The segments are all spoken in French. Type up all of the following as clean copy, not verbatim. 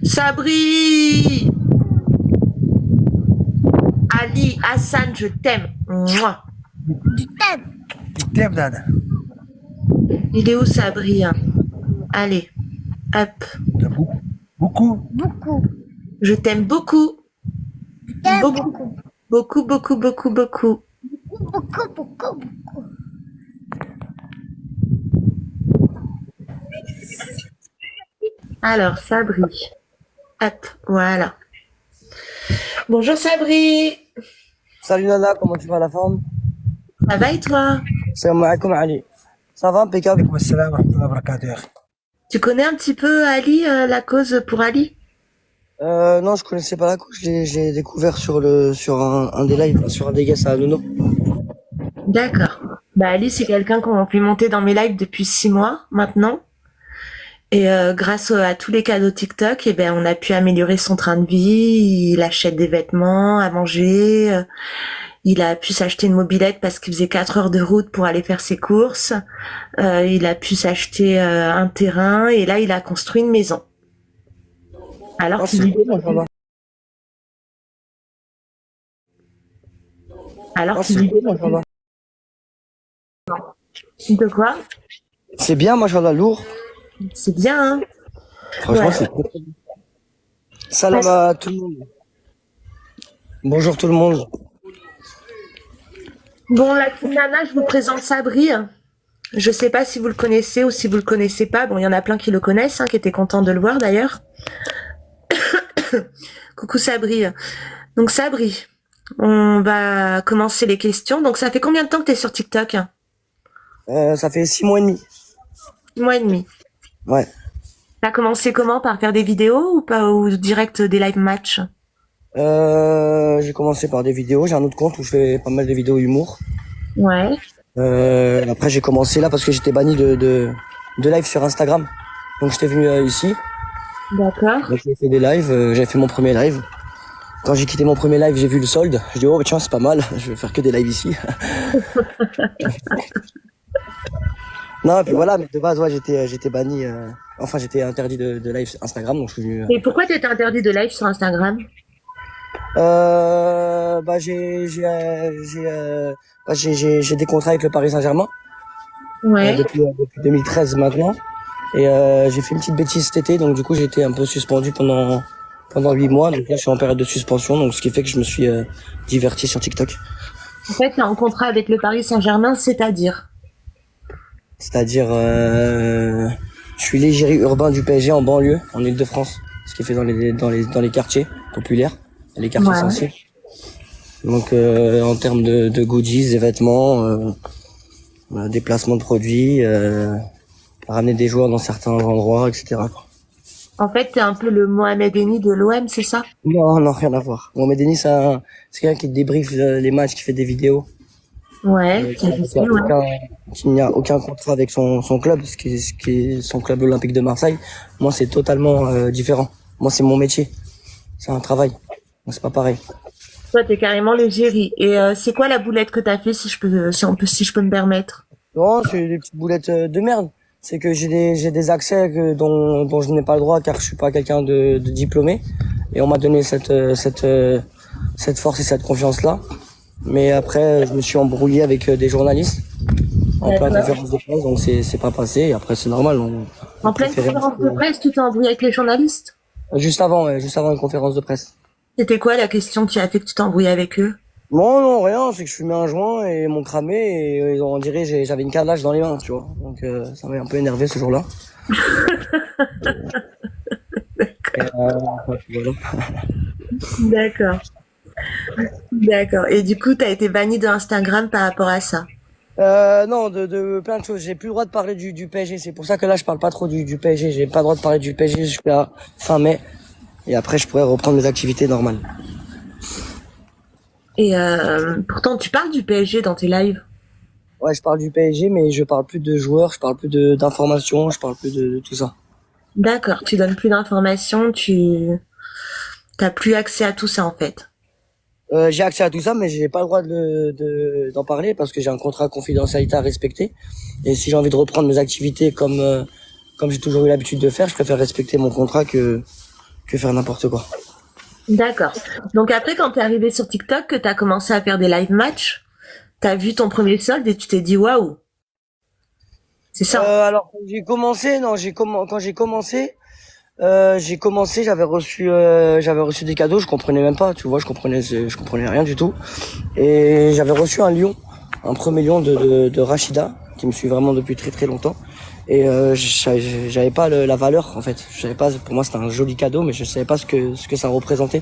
Sabri, Ali, Hassan, je t'aime. Mouah. t'aimes, Dada. Il est où Sabri hein? Allez, hop. Beaucoup. Je t'aime beaucoup. Beaucoup. Beaucoup, beaucoup, beaucoup, beaucoup. Beaucoup. Alors, Sabri. Hop, voilà. Bonjour Sabri. Salut Nana, comment tu vas la forme? Ça va et toi? Salam alaikum Ali. Ça va impeccable? Assalam wa rahmatullahi wa barakatuh, ya akhi. Tu connais un petit peu Ali, la cause pour Ali? Non, je connaissais pas la couche, j'ai découvert sur un des lives, sur un des guests à Nono. D'accord. Bah Ali, c'est quelqu'un qu'on fait monter dans mes lives depuis 6 mois maintenant. Et grâce à tous les cadeaux TikTok, on a pu améliorer son train de vie. Il achète des vêtements, à manger. Il a pu s'acheter une mobilette parce qu'il faisait 4 heures de route pour aller faire ses courses. Il a pu s'acheter un terrain et là, il a construit une maison. Alors qu'il vivait dans une... Alors qu'il vivait dans une... De quoi? C'est bien, machallah, lourd. C'est bien, hein? Franchement, Ouais. c'est très bien. Salam à tout le monde. Bonjour tout le monde. Bon, la team Nana, je vous présente Sabri. Je sais pas si vous le connaissez ou si vous le connaissez pas. Bon, il y en a plein qui le connaissent, hein, qui étaient contents de le voir d'ailleurs. Coucou Sabri. Donc Sabri, on va commencer les questions. Donc ça fait combien de temps que tu es sur TikTok? Ça fait 6 mois et demi. 1 mois et demi. Ouais. T'as commencé comment? Par faire des vidéos ou pas, ou direct des live match? J'ai commencé par des vidéos, j'ai un autre compte où je fais pas mal de vidéos humour. Ouais. Après j'ai commencé là parce que j'étais banni de live sur Instagram. Donc j'étais venu ici. D'accord. Donc j'ai fait des lives, j'avais fait mon premier live. Quand j'ai quitté mon premier live, j'ai vu le solde. Je dis oh tiens c'est pas mal, je vais faire que des lives ici. Non et puis voilà, mais de base ouais j'étais banni, enfin j'étais interdit de live Instagram donc je suis venu. Et pourquoi tu étais interdit de live sur Instagram? Bah j'ai des contrats avec le Paris Saint-Germain Ouais. depuis 2013 maintenant et j'ai fait une petite bêtise cet été donc du coup j'ai été un peu suspendu pendant 8 mois donc là je suis en période de suspension donc ce qui fait que je me suis diverti sur TikTok. En fait, t'es en contrat avec le Paris Saint-Germain, c'est-à-dire? C'est-à-dire je suis l'égérie urbain du PSG en banlieue en Île-de-France, ce qui est fait dans les quartiers populaires, les quartiers Ouais. sensibles. Donc en termes de goodies, des vêtements, des placements de produits, ramener des joueurs dans certains endroits, etc. En fait, t'es un peu le Mohamed Eni de l'OM, c'est ça? Non, rien à voir. Mohamed Eni, c'est quelqu'un qui débriefe les matchs, qui fait des vidéos. Ouais, Qui n'a aucun contrat avec son club, ce qui est son club olympique de Marseille. Moi, c'est totalement différent. Moi, c'est mon métier. C'est un travail. Donc, c'est pas pareil. Toi, t'es carrément l'égérie. Et c'est quoi la boulette que t'as fait, si je peux me permettre? Non, c'est des petites boulettes de merde. C'est que j'ai des accès dont je n'ai pas le droit car je suis pas quelqu'un de diplômé. Et on m'a donné cette force et cette confiance-là. Mais après, je me suis embrouillé avec des journalistes en pleine conférence de presse, donc c'est pas passé. Et après, c'est normal. En pleine conférence de presse, tu t'es embrouillé avec les journalistes? Juste avant une conférence de presse. C'était quoi la question qui a fait que tu t'es embrouillé avec eux? Non, rien. C'est que je fumais un joint et ils m'ont cramé et on dirait j'avais une calage dans les mains, tu vois. Donc ça m'a un peu énervé ce jour-là. Voilà. D'accord. D'accord. Et du coup, t'as été banni de Instagram par rapport à ça? Non, de plein de choses. J'ai plus le droit de parler du PSG. C'est pour ça que là, je parle pas trop du PSG. J'ai pas le droit de parler du PSG jusqu'à fin mai. Et après, je pourrais reprendre mes activités normales. Et pourtant, tu parles du PSG dans tes lives. Ouais, je parle du PSG, mais je parle plus de joueurs, je parle plus d'informations, je parle plus de tout ça. D'accord. Tu donnes plus d'informations, t'as plus accès à tout ça en fait. J'ai accès à tout ça, mais j'ai pas le droit d'en parler parce que j'ai un contrat de confidentialité à respecter. Et si j'ai envie de reprendre mes activités comme j'ai toujours eu l'habitude de faire, je préfère respecter mon contrat que que faire n'importe quoi. D'accord. Donc après, quand t'es arrivé sur TikTok, que t'as commencé à faire des live matchs, t'as vu ton premier solde et tu t'es dit waouh, c'est ça. Alors quand j'ai commencé, non, quand j'ai commencé, j'avais reçu des cadeaux, je comprenais même pas, tu vois, je comprenais rien du tout. Et j'avais reçu un lion, un premier lion de Rachida, qui me suit vraiment depuis très très longtemps. Et j'avais pas la valeur en fait. Je savais pas, pour moi c'était un joli cadeau, mais je savais pas ce que ça représentait.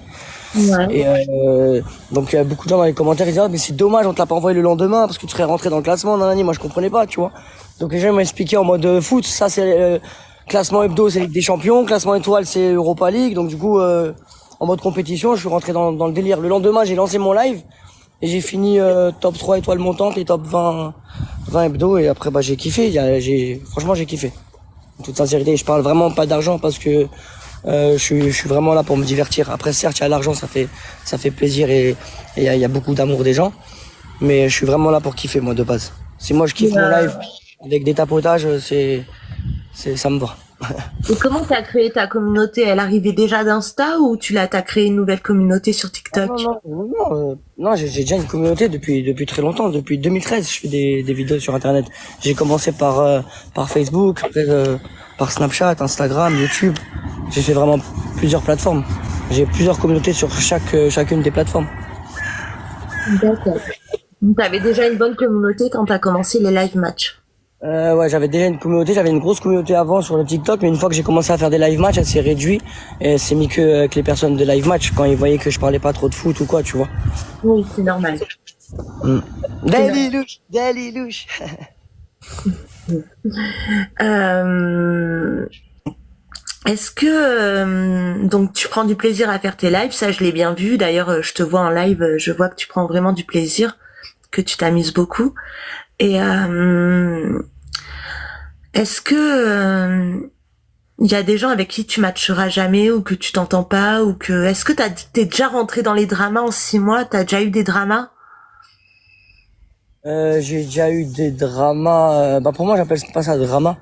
Ouais. Et donc il y a beaucoup de gens dans les commentaires qui disaient ah, mais c'est dommage, on te l'a pas envoyé le lendemain parce que tu serais rentré dans le classement. Nanani, moi je comprenais pas, tu vois. Donc les gens m'ont expliqué en mode foot, ça c'est classement hebdo c'est Ligue des Champions, classement étoile c'est Europa League. Donc du coup en mode compétition, je suis rentré dans le délire. Le lendemain j'ai lancé mon live et j'ai fini top 3 étoiles montantes et top 20 hebdo et après bah j'ai kiffé. Franchement j'ai kiffé. En toute sincérité, je parle vraiment pas d'argent parce que je suis vraiment là pour me divertir. Après, certes, il y a l'argent, ça fait plaisir et il y a beaucoup d'amour des gens. Mais je suis vraiment là pour kiffer, moi, de base. Si moi, je kiffe mon live avec des tapotages, ça me va. Et comment t'as créé ta communauté? Elle arrivait déjà d'Insta ou t'as créé une nouvelle communauté sur TikTok? Non, j'ai déjà une communauté depuis très longtemps. Depuis 2013, je fais des vidéos sur Internet. J'ai commencé par Facebook, après par Snapchat, Instagram, YouTube. J'ai fait vraiment plusieurs plateformes. J'ai plusieurs communautés sur chacune des plateformes. D'accord. Donc t'avais déjà une bonne communauté quand t'as commencé les live matchs. Ouais, j'avais déjà une communauté, j'avais une grosse communauté avant sur le TikTok, mais une fois que j'ai commencé à faire des live matchs, elle s'est réduite et c'est mis que avec les personnes de live match quand ils voyaient que je parlais pas trop de foot ou quoi, tu vois. Oui, c'est normal. Daily louche. Euh, Est-ce que donc tu prends du plaisir à faire tes lives, ça je l'ai bien vu. D'ailleurs, je te vois en live, je vois que tu prends vraiment du plaisir, que tu t'amuses beaucoup. Et est-ce que il y a des gens avec qui tu matcheras jamais ou que tu t'entends pas ou que est-ce que t'es déjà rentré dans les dramas en 6 mois? T'as déjà eu des dramas? J'ai déjà eu des dramas. Bah pour moi, j'appelle pas ça drama.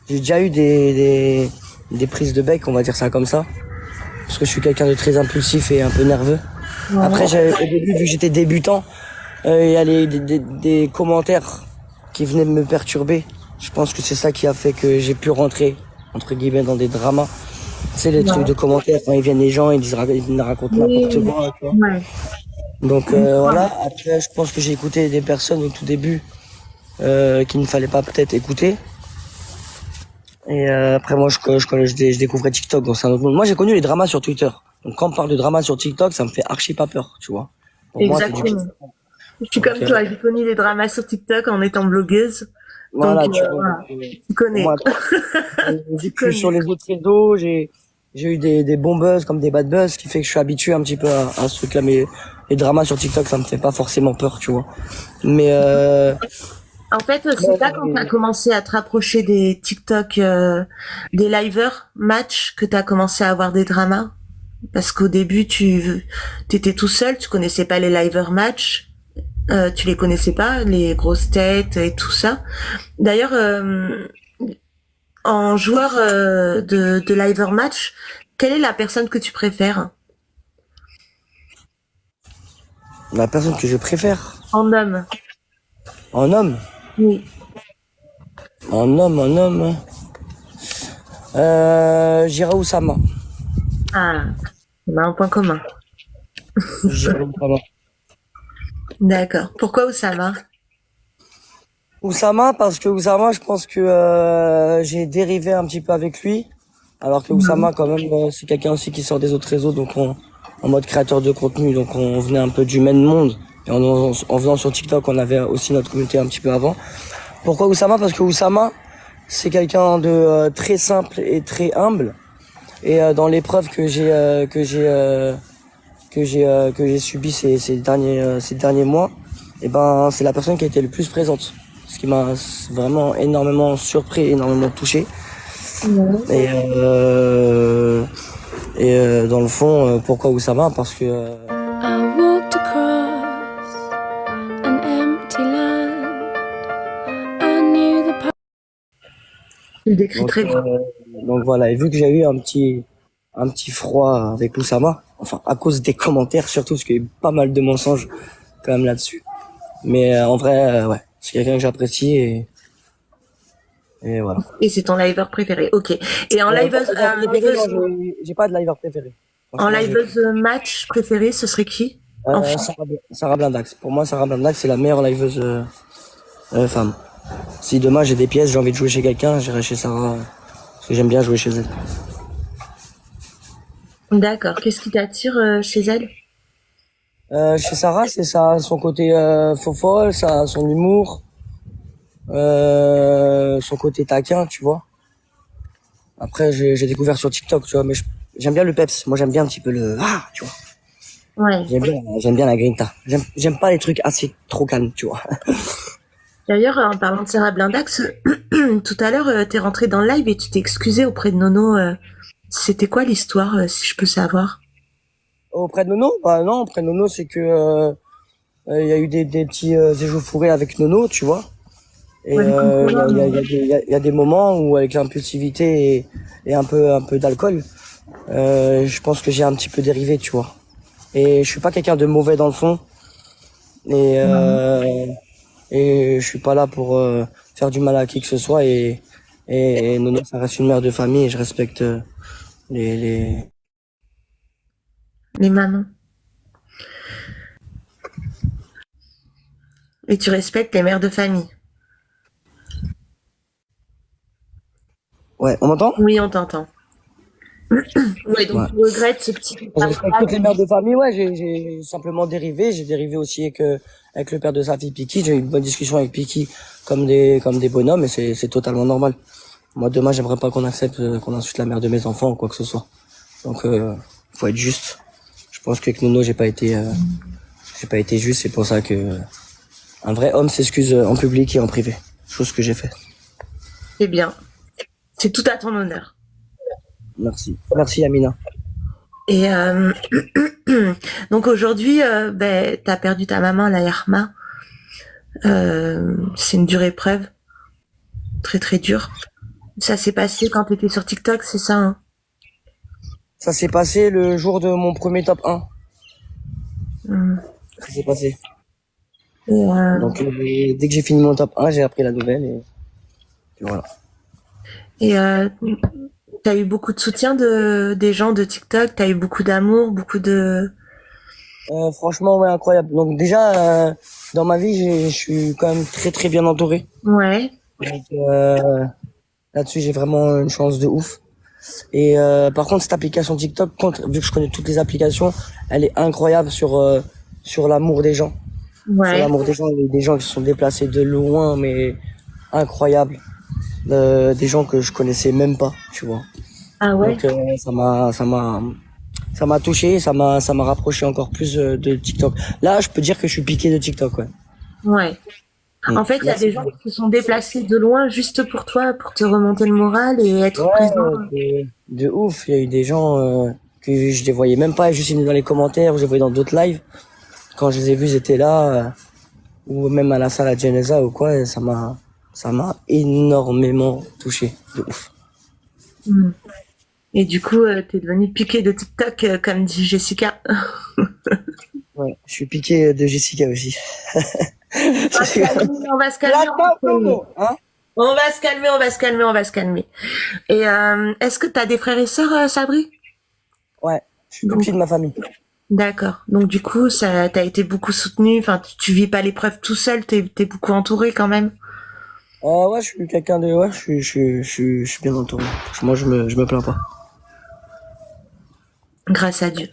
J'ai déjà eu des prises de bec, on va dire ça comme ça, parce que je suis quelqu'un de très impulsif et un peu nerveux. Ouais. Après, au début, vu que j'étais débutant, il y a des commentaires qui venaient me perturber. Je pense que c'est ça qui a fait que j'ai pu rentrer entre guillemets dans des dramas. Tu sais, les trucs de commentaires quand ils viennent les gens, ils racontent n'importe quoi. Tu vois. Ouais. Donc voilà. Après, je pense que j'ai écouté des personnes au tout début qu'il ne fallait pas peut-être écouter. Et après moi je découvrais TikTok, donc c'est un autre monde. Moi j'ai connu les dramas sur Twitter. Donc quand on parle de dramas sur TikTok, ça me fait archi pas peur, tu vois. Pour moi, c'est Exactement. Je suis comme donc, toi, j'ai connu les dramas sur TikTok en étant blogueuse. voilà, Donc, tu vois. voilà, tu Pour connais. moi, Tu vu que je suis sur connais. les autres réseaux, j'ai eu des bons buzz comme des bad buzz, ce qui fait que je suis habitué un petit peu à ce truc-là. Mais les dramas sur TikTok, ça me fait pas forcément peur, tu vois. Mais En fait, c'est pas quand t'as commencé à te rapprocher des TikTok, des liveurs match que t'as commencé à avoir des dramas. Parce qu'au début, t'étais tout seul, tu connaissais pas les liveurs match, tu les connaissais pas, les grosses têtes et tout ça. D'ailleurs, en joueur de liver match, quelle est la personne que tu préfères? la personne que je préfère En homme. en homme, Oui. en homme, j'irai Oussama. Ah, on a un point commun. J'irai Oussama. D'accord. Pourquoi Oussama? Oussama, parce que Oussama, je pense que j'ai dérivé un petit peu avec lui, alors que Mhm. Oussama, quand même, c'est quelqu'un aussi qui sort des autres réseaux, donc en mode créateur de contenu, donc on venait un peu du même monde. Et en venant sur TikTok, on avait aussi notre communauté un petit peu avant. Pourquoi Oussama? Parce que Oussama, c'est quelqu'un de très simple et très humble. Et dans l'épreuve que j'ai subi ces derniers mois, et ben c'est la personne qui a été le plus présente, ce qui m'a vraiment énormément surpris, énormément touché. Et dans le fond, pourquoi Oussama? Parce que I walked across an empty land. I knew the path. Tu le décris donc, très bien. donc voilà. Et vu que j'ai eu un petit un petit froid avec Oussama. Enfin, à cause des commentaires, surtout parce qu'il y a eu pas mal de mensonges quand même là-dessus. Mais en vrai, ouais, c'est quelqu'un que j'apprécie et voilà. Et c'est ton liveur préféré. Ok. Et en liveuse, J'ai pas de liveur préféré. en liveuse match préféré, ce serait qui? Enfin. Sarah Blindax. Pour moi, Sarah Blindax, c'est la meilleure liveuse femme. Si demain j'ai des pièces, j'ai envie de jouer chez quelqu'un, j'irai chez Sarah. Parce que j'aime bien jouer chez elle. D'accord. Qu'est-ce qui t'attire chez elle? Chez Sarah, c'est son côté fofolle, son humour, son côté taquin, tu vois. Après, j'ai découvert sur TikTok, tu vois, mais j'aime bien le peps. Moi, j'aime bien un petit peu tu vois. Ouais. J'aime bien la grinta. J'aime pas les trucs assez trop calmes, tu vois. D'ailleurs, en parlant de Sarah Blindax, tout à l'heure, t'es rentré dans le live et tu t'es excusé auprès de Nono. C'était quoi l'histoire, si je peux savoir? Auprès de Nono? Bah non, auprès de Nono, c'est que il y a eu des petits échauffourés avec Nono, tu vois. Et il y a des moments où avec l'impulsivité et un peu d'alcool, je pense que j'ai un petit peu dérivé, tu vois. Et je suis pas quelqu'un de mauvais dans le fond. Et je suis pas là pour faire du mal à qui que ce soit. Et Nono, ça reste une mère de famille et je respecte les mamans. Et tu respectes les mères de famille. Ouais, on m'entend? Oui, on t'entend. Ouais, donc Ouais. tu regrettes ce petit... Je respecte toutes les mères de famille, ouais, j'ai simplement dérivé. J'ai dérivé aussi avec le père de sa fille, Piki. J'ai eu une bonne discussion avec Piki comme des bonhommes et c'est totalement normal. Moi, demain, j'aimerais pas qu'on accepte qu'on insulte la mère de mes enfants ou quoi que ce soit. Donc, faut être juste. Je pense qu'avec Nono, j'ai pas été juste. C'est pour ça que un vrai homme s'excuse en public et en privé. Chose que j'ai fait. C'est bien. C'est tout à ton honneur. Merci. Merci, Amina. Et donc aujourd'hui, t'as perdu ta maman, la Yarma. C'est une dure épreuve. Très très dure. Ça s'est passé quand t'étais sur TikTok, c'est ça, hein? Ça s'est passé le jour de mon premier top 1. Ça s'est passé. Et, Donc, dès que j'ai fini mon top 1, j'ai appris la nouvelle et voilà. Et t'as eu beaucoup de soutien des gens de TikTok, t'as eu beaucoup d'amour, beaucoup de... Franchement, ouais, incroyable. Donc déjà, dans ma vie, je suis quand même très très bien entouré. Ouais. Donc là-dessus, j'ai vraiment une chance de ouf. Et par contre, cette application TikTok, vu que je connais toutes les applications, elle est incroyable sur l'amour des gens. Ouais. Sur l'amour des gens, il y a des gens qui se sont déplacés de loin, mais incroyable. Des gens que je connaissais même pas, tu vois. Ah ouais. Donc ça m'a touché, ça m'a rapproché encore plus de TikTok. Là, je peux dire que je suis piqué de TikTok, ouais. Ouais. En fait, il y a des gens qui se sont déplacés de loin juste pour toi, pour te remonter le moral et être présent. De ouf. Il y a eu des gens que je les voyais même pas, juste ils venaient dans les commentaires ou je les voyais dans d'autres lives. Quand je les ai vus, ils étaient là, ou même à la salle à Genesa ou quoi, et ça m'a énormément touché, de ouf. Et du coup, t'es devenu piqué de TikTok, comme dit Jessica. Ouais, je suis piqué de Jessica aussi. On va se calmer. Hein? On va se calmer, on va se calmer, on va se calmer. Et est-ce que t'as des frères et sœurs, Sabri? Ouais, je suis le petit de ma famille. D'accord. Donc du coup, t'as été beaucoup soutenu. Enfin, tu vis pas l'épreuve tout seul. T'es beaucoup entouré quand même. Ouais, je suis quelqu'un de, ouais, je suis bien entouré. Moi, je me plains pas. Grâce à Dieu.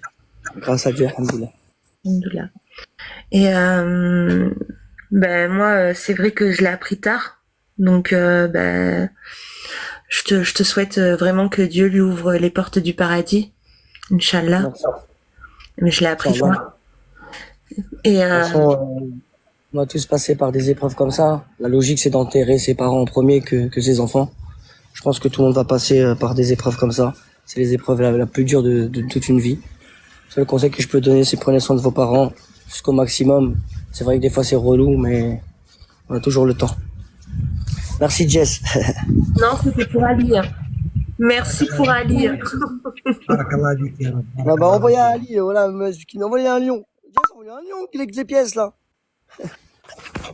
Grâce à Dieu, alhamdoulilah. Alhamdoulilah. Et moi, c'est vrai que je l'ai appris tard. Donc, je te souhaite vraiment que Dieu lui ouvre les portes du paradis. Inch'Allah. Merci. Mais je l'ai appris moi. Et De toute façon, on va tous passer par des épreuves comme ça. La logique, c'est d'enterrer ses parents en premier que ses enfants. Je pense que tout le monde va passer par des épreuves comme ça. C'est les épreuves la plus dure de toute une vie. Le seul conseil que je peux donner, c'est prenez soin de vos parents jusqu'au maximum. C'est vrai que des fois c'est relou, mais on a toujours le temps. Merci Jess. non, c'était pour Ali. Hein. Merci pour Ali. بارك الله فيك يا رب Ah بارك bah الله envoyez فيك. un lit, voilà, qui m'a envoyé un lion. Yes, on a un lion qui est avec des pièces là.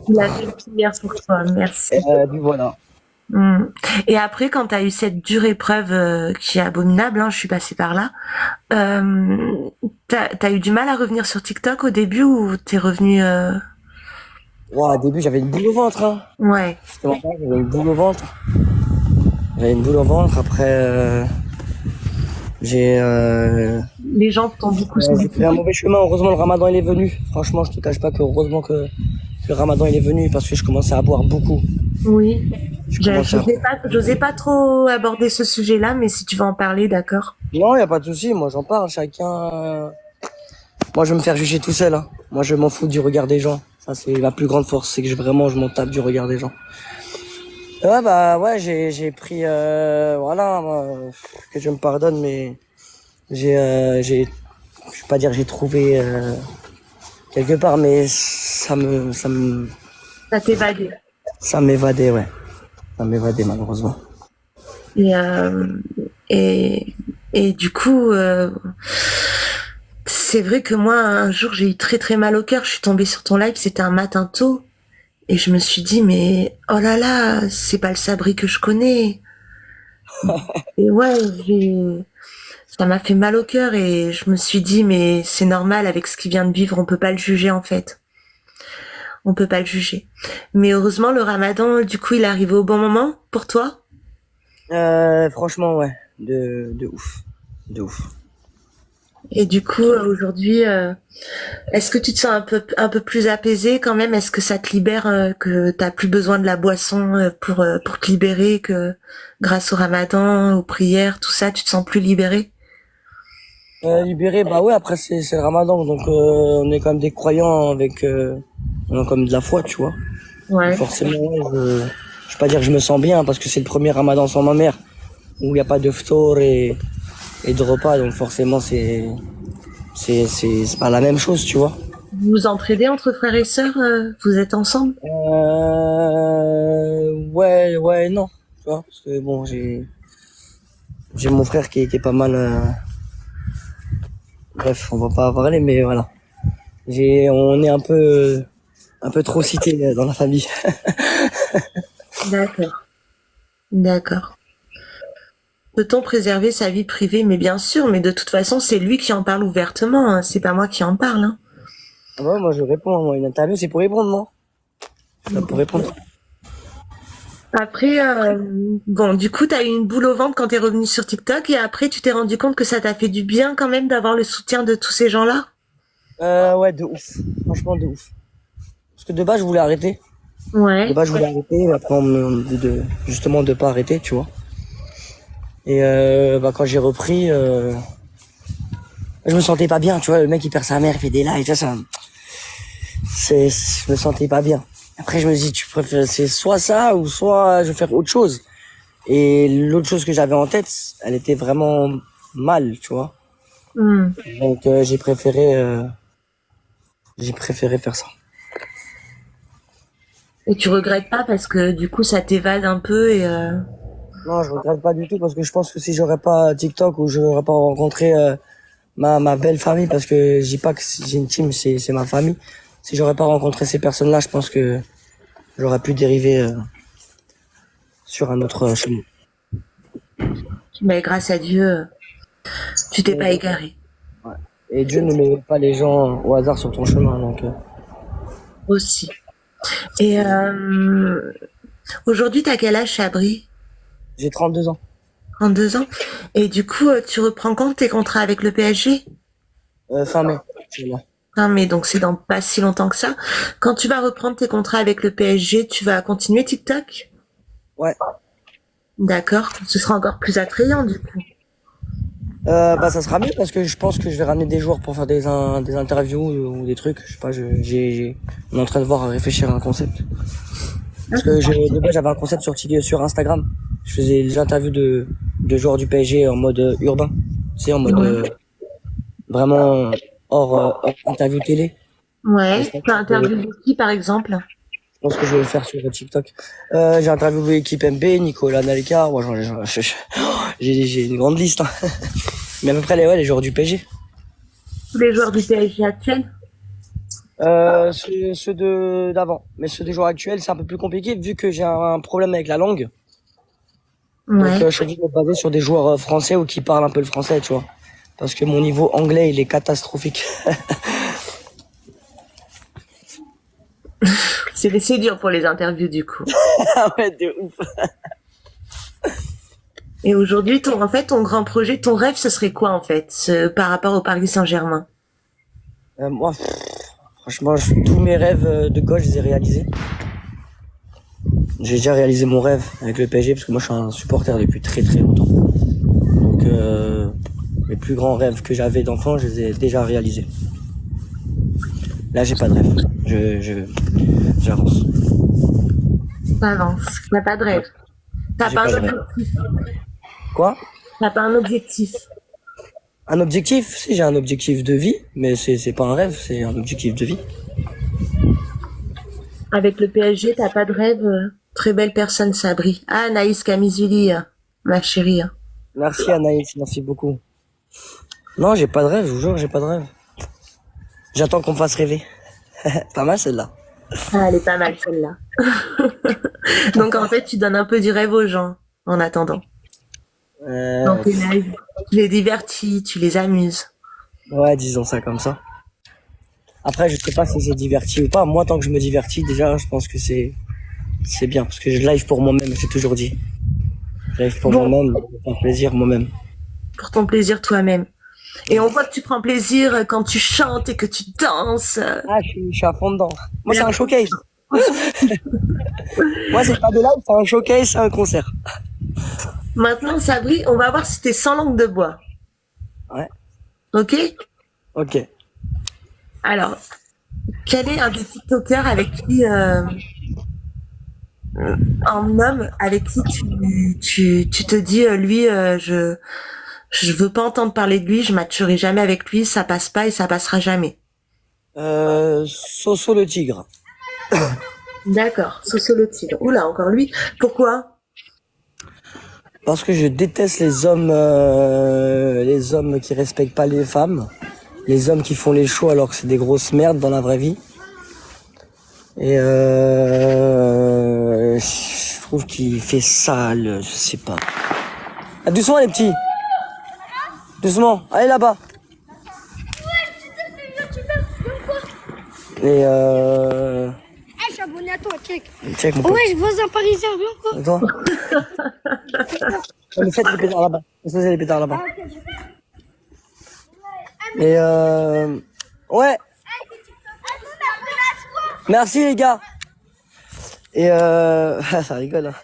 Il a fait une prière pour toi. Merci. Puis voilà. Mm. Et après, quand tu as eu cette dure épreuve qui est abominable, hein, je suis passée par là, t'as eu du mal à revenir sur TikTok au début ou t'es revenu Wow, au début j'avais une boule au ventre, hein. Ouais. C'était marrant, j'avais une boule au ventre. J'avais une boule au ventre, après j'ai Les gens t'ont beaucoup j'ai pris un mauvais chemin. Heureusement le ramadan il est venu. Franchement je te cache pas que heureusement que le ramadan il est venu parce que je commençais à boire beaucoup. Oui. Je commençais à... J'osais pas trop aborder ce sujet-là, mais si tu veux en parler, d'accord. Non, y a pas de souci, moi j'en parle, chacun... Moi je vais me faire juger tout seul, hein. Moi je m'en fous du regard des gens. Ça c'est la plus grande force, c'est que vraiment je m'en tape du regard des gens. Ouais bah ouais j'ai pris voilà moi, que je me pardonne mais j'ai je vais pas dire j'ai trouvé quelque part mais Ça t'évadait. ça m'évadait ouais. Ça m'évadait malheureusement. Et du coup, c'est vrai que moi, un jour, j'ai eu très très mal au cœur. Je suis tombée sur ton live, c'était un matin tôt. Et je me suis dit, mais oh là là, c'est pas le Sabri que je connais. Et ouais, ça m'a fait mal au cœur et je me suis dit, mais c'est normal avec ce qu'il vient de vivre, on peut pas le juger en fait. On peut pas le juger. Mais heureusement, le Ramadan, du coup, il est arrivé au bon moment pour toi? Franchement ouais, de ouf. De ouf. Et du coup, aujourd'hui, est-ce que tu te sens un peu plus apaisé quand même? Est-ce que ça te libère, que t'as plus besoin de la boisson pour te libérer, que grâce au Ramadan, aux prières, tout ça, tu te sens plus libéré? Libéré, bah ouais, après c'est le Ramadan, donc on est quand même des croyants avec on a quand même de la foi, tu vois. Ouais. Forcément, je vais pas dire que je me sens bien parce que c'est le premier Ramadan sans ma mère où il n'y a pas de ftour et de repas, donc forcément c'est pas la même chose, tu vois. Vous vous entraidez entre frères et sœurs? Vous êtes ensemble? Ouais, non, tu vois, parce que bon, j'ai mon frère qui est pas mal. Bref, on va pas parler, mais voilà. On est un peu trop cité dans la famille. D'accord. D'accord. Peut-on préserver sa vie privée? Mais bien sûr, mais de toute façon, c'est lui qui en parle ouvertement, hein. C'est pas moi qui en parle, hein. Ah bah, moi je réponds, moi une interview c'est pour répondre, moi. C'est pour répondre. Après, bon, du coup, t'as eu une boule au ventre quand t'es revenu sur TikTok et après, tu t'es rendu compte que ça t'a fait du bien quand même d'avoir le soutien de tous ces gens-là? Ouais, de ouf. Franchement, de ouf. Parce que de base, je voulais arrêter. Ouais. De base, je voulais arrêter, mais après, on me dit justement de pas arrêter, tu vois. Et bah, quand j'ai repris, je me sentais pas bien, tu vois. Le mec, il perd sa mère, il fait des lives, ça. Je me sentais pas bien. Après, je me dis, tu préfères, c'est soit ça, ou soit je vais faire autre chose. Et l'autre chose que j'avais en tête, elle était vraiment mal, tu vois. Donc, j'ai préféré faire ça. Et tu regrettes pas parce que du coup, ça t'évade un peu et Non, je regrette pas du tout parce que je pense que si j'aurais pas TikTok ou j'aurais pas rencontré ma belle famille, parce que je dis pas que j'ai une team, c'est ma famille. Si j'aurais pas rencontré ces personnes-là, je pense que j'aurais pu dériver sur un autre chemin. mais grâce à Dieu, tu t'es pas égaré. Ouais. Et Dieu ne met pas les gens au hasard sur ton chemin, donc. Aussi. Et aujourd'hui, t'as quel âge, Chabri? J'ai 32 ans. 32 ans. Et du coup, tu reprends quand tes contrats avec le PSG? Fin mai. C'est là. Ah, mais donc c'est dans pas si longtemps que ça. Quand tu vas reprendre tes contrats avec le PSG, tu vas continuer TikTok? Ouais. D'accord. Ce sera encore plus attrayant, du coup. Bah ça sera mieux parce que je pense que je vais ramener des joueurs pour faire des interviews ou des trucs. Je sais pas, on est en train de voir à réfléchir à un concept. Parce que de base j'avais un concept sur Instagram. Je faisais des interviews de joueurs du PSG en mode urbain. Tu sais, en mode vraiment hors interview télé. Ouais. T'as interviewé qui, par exemple? Je pense que je vais le faire sur TikTok. J'ai interviewé l'équipe MB, Nicolas Nalika. Moi, j'ai une grande liste. Hein. Mais à peu près les joueurs du PSG. Tous les joueurs du PSG actuels? Ceux d'avant. Mais ceux des joueurs actuels, c'est un peu plus compliqué vu que j'ai un problème avec la langue. Ouais. Donc, je suis obligé de me baser sur des joueurs français ou qui parlent un peu le français, tu vois. Parce que mon niveau anglais, il est catastrophique. C'est dur pour les interviews du coup. Ah ouais, de ouf. Et aujourd'hui, en fait, ton grand projet, ton rêve, ce serait quoi en fait, par rapport au Paris Saint-Germain? Moi, franchement, tous mes rêves de gosse, je les ai réalisés. J'ai déjà réalisé mon rêve avec le PSG parce que moi, je suis un supporter depuis très très longtemps. Donc, mes plus grands rêves que j'avais d'enfant, je les ai déjà réalisés. Là, j'ai pas de rêve. J'avance. T'avances, t'as pas de rêve. T'as J'ai pas pas un de rêve. objectif. Quoi? T'as pas un objectif. Un objectif? Si, j'ai un objectif de vie, mais c'est pas un rêve, c'est un objectif de vie. Avec le PSG, t'as pas de rêve. Très belle personne, Sabri. Ah, Anaïs Camizuli, ma chérie. Merci Anaïs, merci beaucoup. Non, j'ai pas de rêve, je vous jure, j'ai pas de rêve. J'attends qu'on me fasse rêver. Pas mal celle-là. Ah, elle est pas mal celle-là. Donc en fait, tu donnes un peu du rêve aux gens en attendant. Dans tes lives. Tu les divertis, tu les amuses. Ouais, disons ça comme ça. Après, je sais pas si c'est diverti ou pas. Moi, tant que je me divertis, déjà, je pense que c'est bien. Parce que je live pour moi-même, j'ai toujours dit. Je live pour moi-même, pour me faire plaisir moi-même. Pour ton plaisir toi-même. Et on voit que tu prends plaisir quand tu chantes et que tu danses. Ah, je suis à fond dedans. Moi, c'est un showcase. Moi, c'est pas de live, c'est un showcase, c'est un concert. Maintenant, Sabri, on va voir si t'es sans langue de bois. Ouais. Ok? Ok. Alors, quel est un des TikTokers avec qui, un homme avec qui tu te dis, lui, je veux pas entendre parler de lui, je matcherai jamais avec lui, ça passe pas et ça passera jamais. Soso le tigre. D'accord, Soso le tigre. Oula, encore lui. Pourquoi? Parce que je déteste les hommes qui respectent pas les femmes, les hommes qui font les shows alors que c'est des grosses merdes dans la vraie vie. Et je trouve qu'il fait sale, je sais pas. Ah, doucement les petits. Doucement, allez là-bas. Et Je suis abonné à toi, check. check mon pote. Ouais, je vois un Parisien, bien quoi. Attends. Mais faites les pétards là-bas. Faites les pétards là-bas. Et ouais. Merci les gars. Et ça rigole. Hein.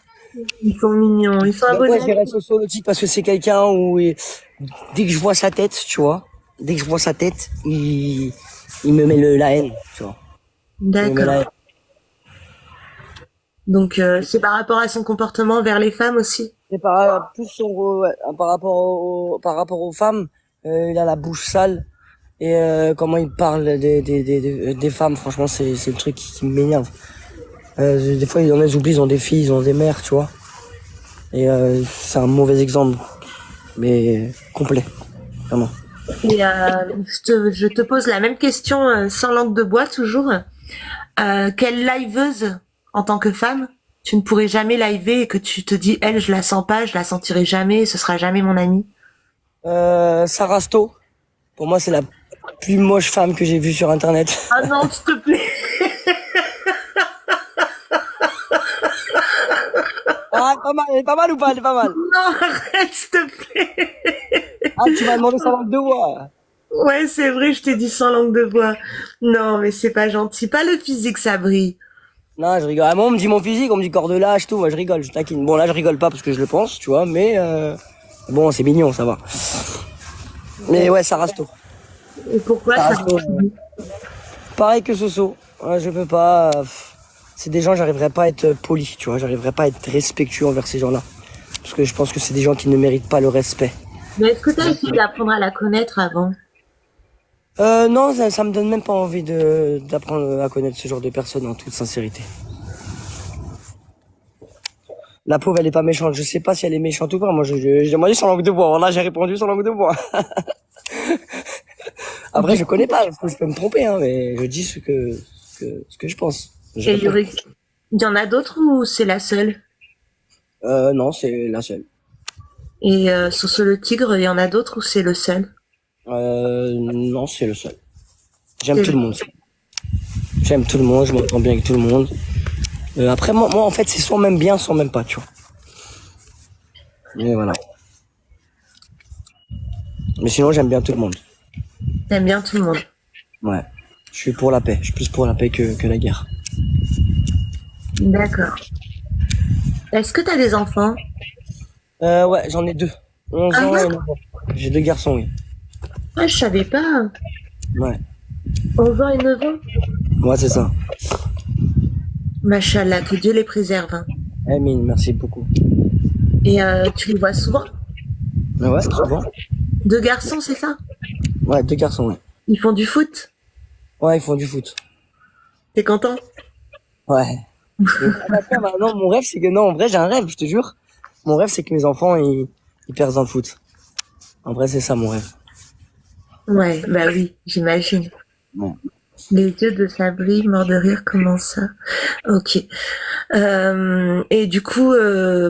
Ils sont mignons, ils sont Moi, je abonnés. dirais Soso le tigre parce que c'est quelqu'un où dès que je vois sa tête, tu vois, dès que je vois sa tête, il me met la haine, tu vois. Il me met la haine. D'accord. Donc c'est par rapport à son comportement vers les femmes aussi. C'est plus par rapport aux femmes, il a la bouche sale et comment il parle des femmes, franchement c'est le truc qui m'énerve. Des fois il y en a ils oublient, ils ont des filles, ils ont des mères, tu vois. Et c'est un mauvais exemple, mais complet, vraiment. Et je te pose la même question sans langue de bois toujours. Quelle liveuse en tant que femme tu ne pourrais jamais liver et que tu te dis elle je la sens pas, je la sentirai jamais, ce sera jamais mon amie? Sarah Sto, pour moi c'est la plus moche femme que j'ai vue sur internet. Ah non s'il te plaît. Ah, pas mal, elle est pas mal ou pas? Elle est pas mal. Non arrête s'il te plaît. Ah, tu m'as demandé sa langue de bois. Ouais c'est vrai je t'ai dit sans langue de bois. Non mais c'est pas gentil, pas le physique Sabri. Non, je rigole. Ah, moi, on me dit mon physique, on me dit corps de lâche, tout. Moi, je rigole, je taquine. Bon, là, je rigole pas parce que je le pense, tu vois, mais bon, c'est mignon, ça va. Mais ouais, ça reste. Et pourquoi ça Pareil que Soso. Ouais, je peux pas. C'est des gens, j'arriverai pas à être poli, tu vois. J'arriverai pas à être respectueux envers ces gens-là. Parce que je pense que c'est des gens qui ne méritent pas le respect. Mais est-ce que t'as essayé d'apprendre à la connaître avant? Non, ça me donne même pas envie d'apprendre à connaître ce genre de personnes en toute sincérité. La pauvre, elle est pas méchante. Je sais pas si elle est méchante ou pas. Moi, j'ai demandé son langue de bois. Là, j'ai répondu son langue de bois. Après, je connais pas. Je peux me tromper, hein, mais je dis ce que je pense. Et il y en a d'autres ou c'est la seule? Non, c'est la seule. Et sur le tigre, il y en a d'autres ou c'est le seul? Non, c'est le seul. J'aime tout le monde. J'aime tout le monde, je m'entends bien avec tout le monde. Après, moi, en fait, c'est soit même bien, soit même pas, tu vois. Mais voilà. Mais sinon, j'aime bien tout le monde. T'aimes bien tout le monde. Ouais. Je suis pour la paix. Je suis plus pour la paix que la guerre. D'accord. Est-ce que t'as des enfants? Ouais, j'en ai 2. 11 ans et 9 ans. J'ai 2 garçons, oui. Ah, je savais pas. Ouais. 11 ans et 9 ans? Ouais, c'est ça. Machallah, que Dieu les préserve. Hein. Amine, merci beaucoup. Et tu les vois souvent? Ouais, souvent. 2 garçons, c'est ça? Ouais, 2 garçons, ouais. Ils font du foot? Ouais, ils font du foot. T'es content? Ouais. Non, mon rêve, c'est que... Non, en vrai, j'ai un rêve, je te jure. Mon rêve, c'est que mes enfants, ils percent dans le foot. En vrai, c'est ça, mon rêve. Ouais, bah oui, j'imagine. Ouais. Les yeux de Sabri, mort de rire, comment ça? Ok. Et du coup,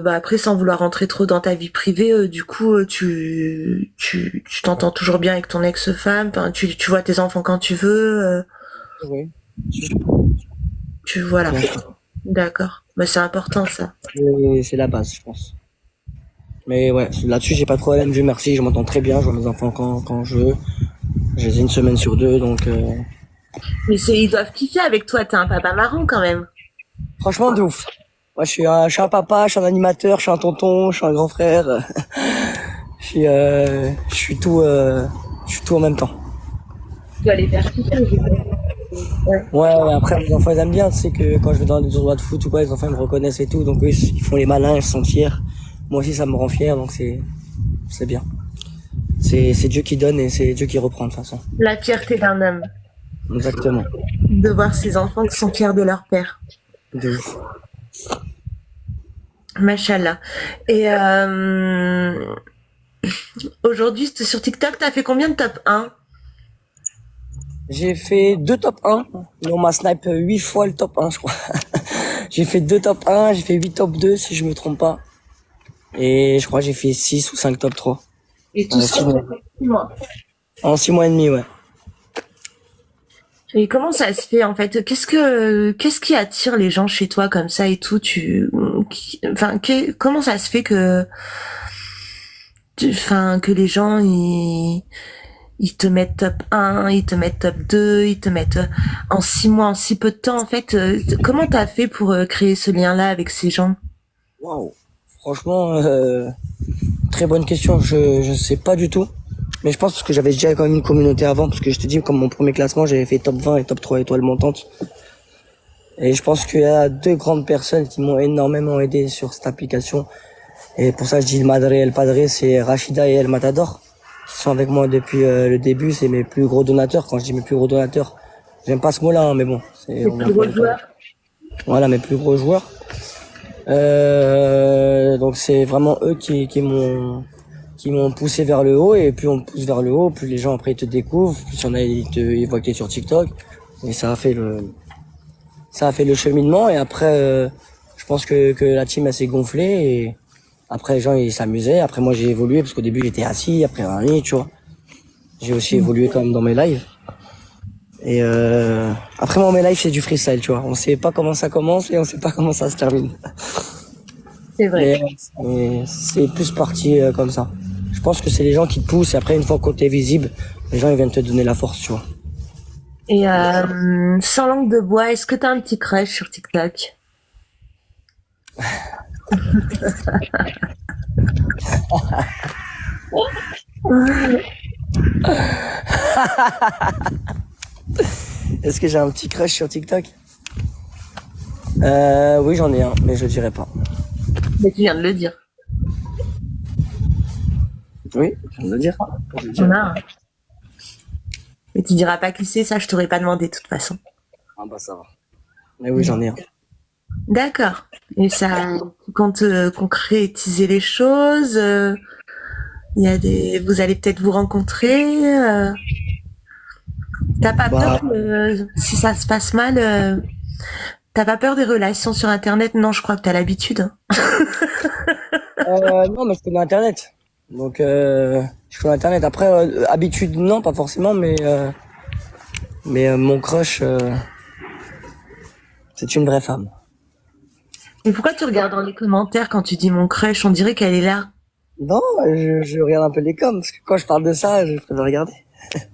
bah après, sans vouloir rentrer trop dans ta vie privée, du coup, tu t'entends toujours bien avec ton ex-femme. Enfin, tu vois tes enfants quand tu veux. Oui. Voilà. Ouais. D'accord. Bah c'est important ça. C'est la base, je pense. Mais ouais, là-dessus, j'ai pas de problème, Dieu merci, je m'entends très bien, je vois mes enfants quand je veux. Je les ai 1 semaine sur 2, donc... Mais ils doivent kiffer avec toi. T'es un papa marrant quand même. Franchement, de ouf. Moi, je suis un papa, je suis un animateur, je suis un tonton, je suis un grand frère. Je suis tout en même temps. Tu dois les faire kiffer. Ouais, après, les enfants, ils aiment bien, tu sais que quand je vais dans des tournois de foot ou quoi, les enfants, ils me reconnaissent et tout, donc eux, ils font les malins, ils se sentent fiers. Moi aussi, ça me rend fier, donc c'est bien. C'est Dieu qui donne et c'est Dieu qui reprend, de toute façon. La fierté d'un homme. Exactement. De voir ses enfants qui sont fiers de leur père. De ouf. Machallah. Et aujourd'hui, sur TikTok, t'as fait combien de top 1? J'ai fait 2 top 1, mais on m'a snipe 8 fois le top 1, je crois. J'ai fait 2 top 1, j'ai fait 8 top 2, si je me trompe pas. Et je crois que j'ai fait 6 ou 5 top 3. Et tout ça en 6 mois. En 6 mois et demi, ouais. Et comment ça se fait en fait? Qu'est-ce qui attire les gens chez toi comme ça et tout? Comment ça se fait que les gens ils te mettent top 1, ils te mettent top 2, ils te mettent en 6 mois, en si peu de temps en fait. Comment t'as fait pour créer ce lien-là avec ces gens? Waouh. Franchement, très bonne question. Je sais pas du tout. Mais je pense que j'avais déjà quand même une communauté avant, parce que je te dis, comme mon premier classement, j'avais fait top 20 et top 3 étoiles montantes. Et je pense qu'il y a 2 grandes personnes qui m'ont énormément aidé sur cette application. Et pour ça, je dis le Madre et le Padre, c'est Rachida et El Matador, qui sont avec moi depuis le début. C'est mes plus gros donateurs. Quand je dis mes plus gros donateurs, j'aime pas ce mot-là, hein, mais bon. Les plus gros joueurs. Voilà, mes plus gros joueurs. Donc c'est vraiment eux qui m'ont poussé vers le haut, et plus on me pousse vers le haut, plus les gens après ils te découvrent, plus ils voient que t'es sur TikTok, et ça a fait le cheminement. Et après je pense que la team elle s'est gonflée, et après les gens ils s'amusaient. Après moi j'ai évolué, parce qu'au début j'étais assis, après tu vois, j'ai aussi évolué quand même dans mes lives. Et après moi mes lives c'est du freestyle, tu vois, on sait pas comment ça commence et on sait pas comment ça se termine. C'est vrai. Mais c'est plus parti comme ça. Je pense que c'est les gens qui te poussent, et après une fois que t'es visible, les gens ils viennent te donner la force, tu vois. Et sans langue de bois, est-ce que t'as un petit crush sur TikTok? Est-ce que j'ai un petit crush sur TikTok? Oui, j'en ai un, mais je dirais pas. Mais tu viens de le dire. Oui, je viens de le dire. On a un. Mais tu diras pas qui c'est, ça je t'aurais pas demandé de toute façon. Ah bah ça va. Mais oui, j'en ai un. D'accord. Et ça, quand concrétiser les choses, vous allez peut-être vous rencontrer. T'as pas peur Bah, que, si ça se passe mal, t'as pas peur des relations sur Internet? Non, je crois que t'as l'habitude, hein. non, mais je connais Internet. Donc, je connais Internet. Après, habitude, non, pas forcément, mais mon crush, c'est une vraie femme. Et pourquoi tu regardes dans les commentaires quand tu dis mon crush? On dirait qu'elle est là, Non, je regarde un peu les coms, parce que quand je parle de ça, je peux le regarder.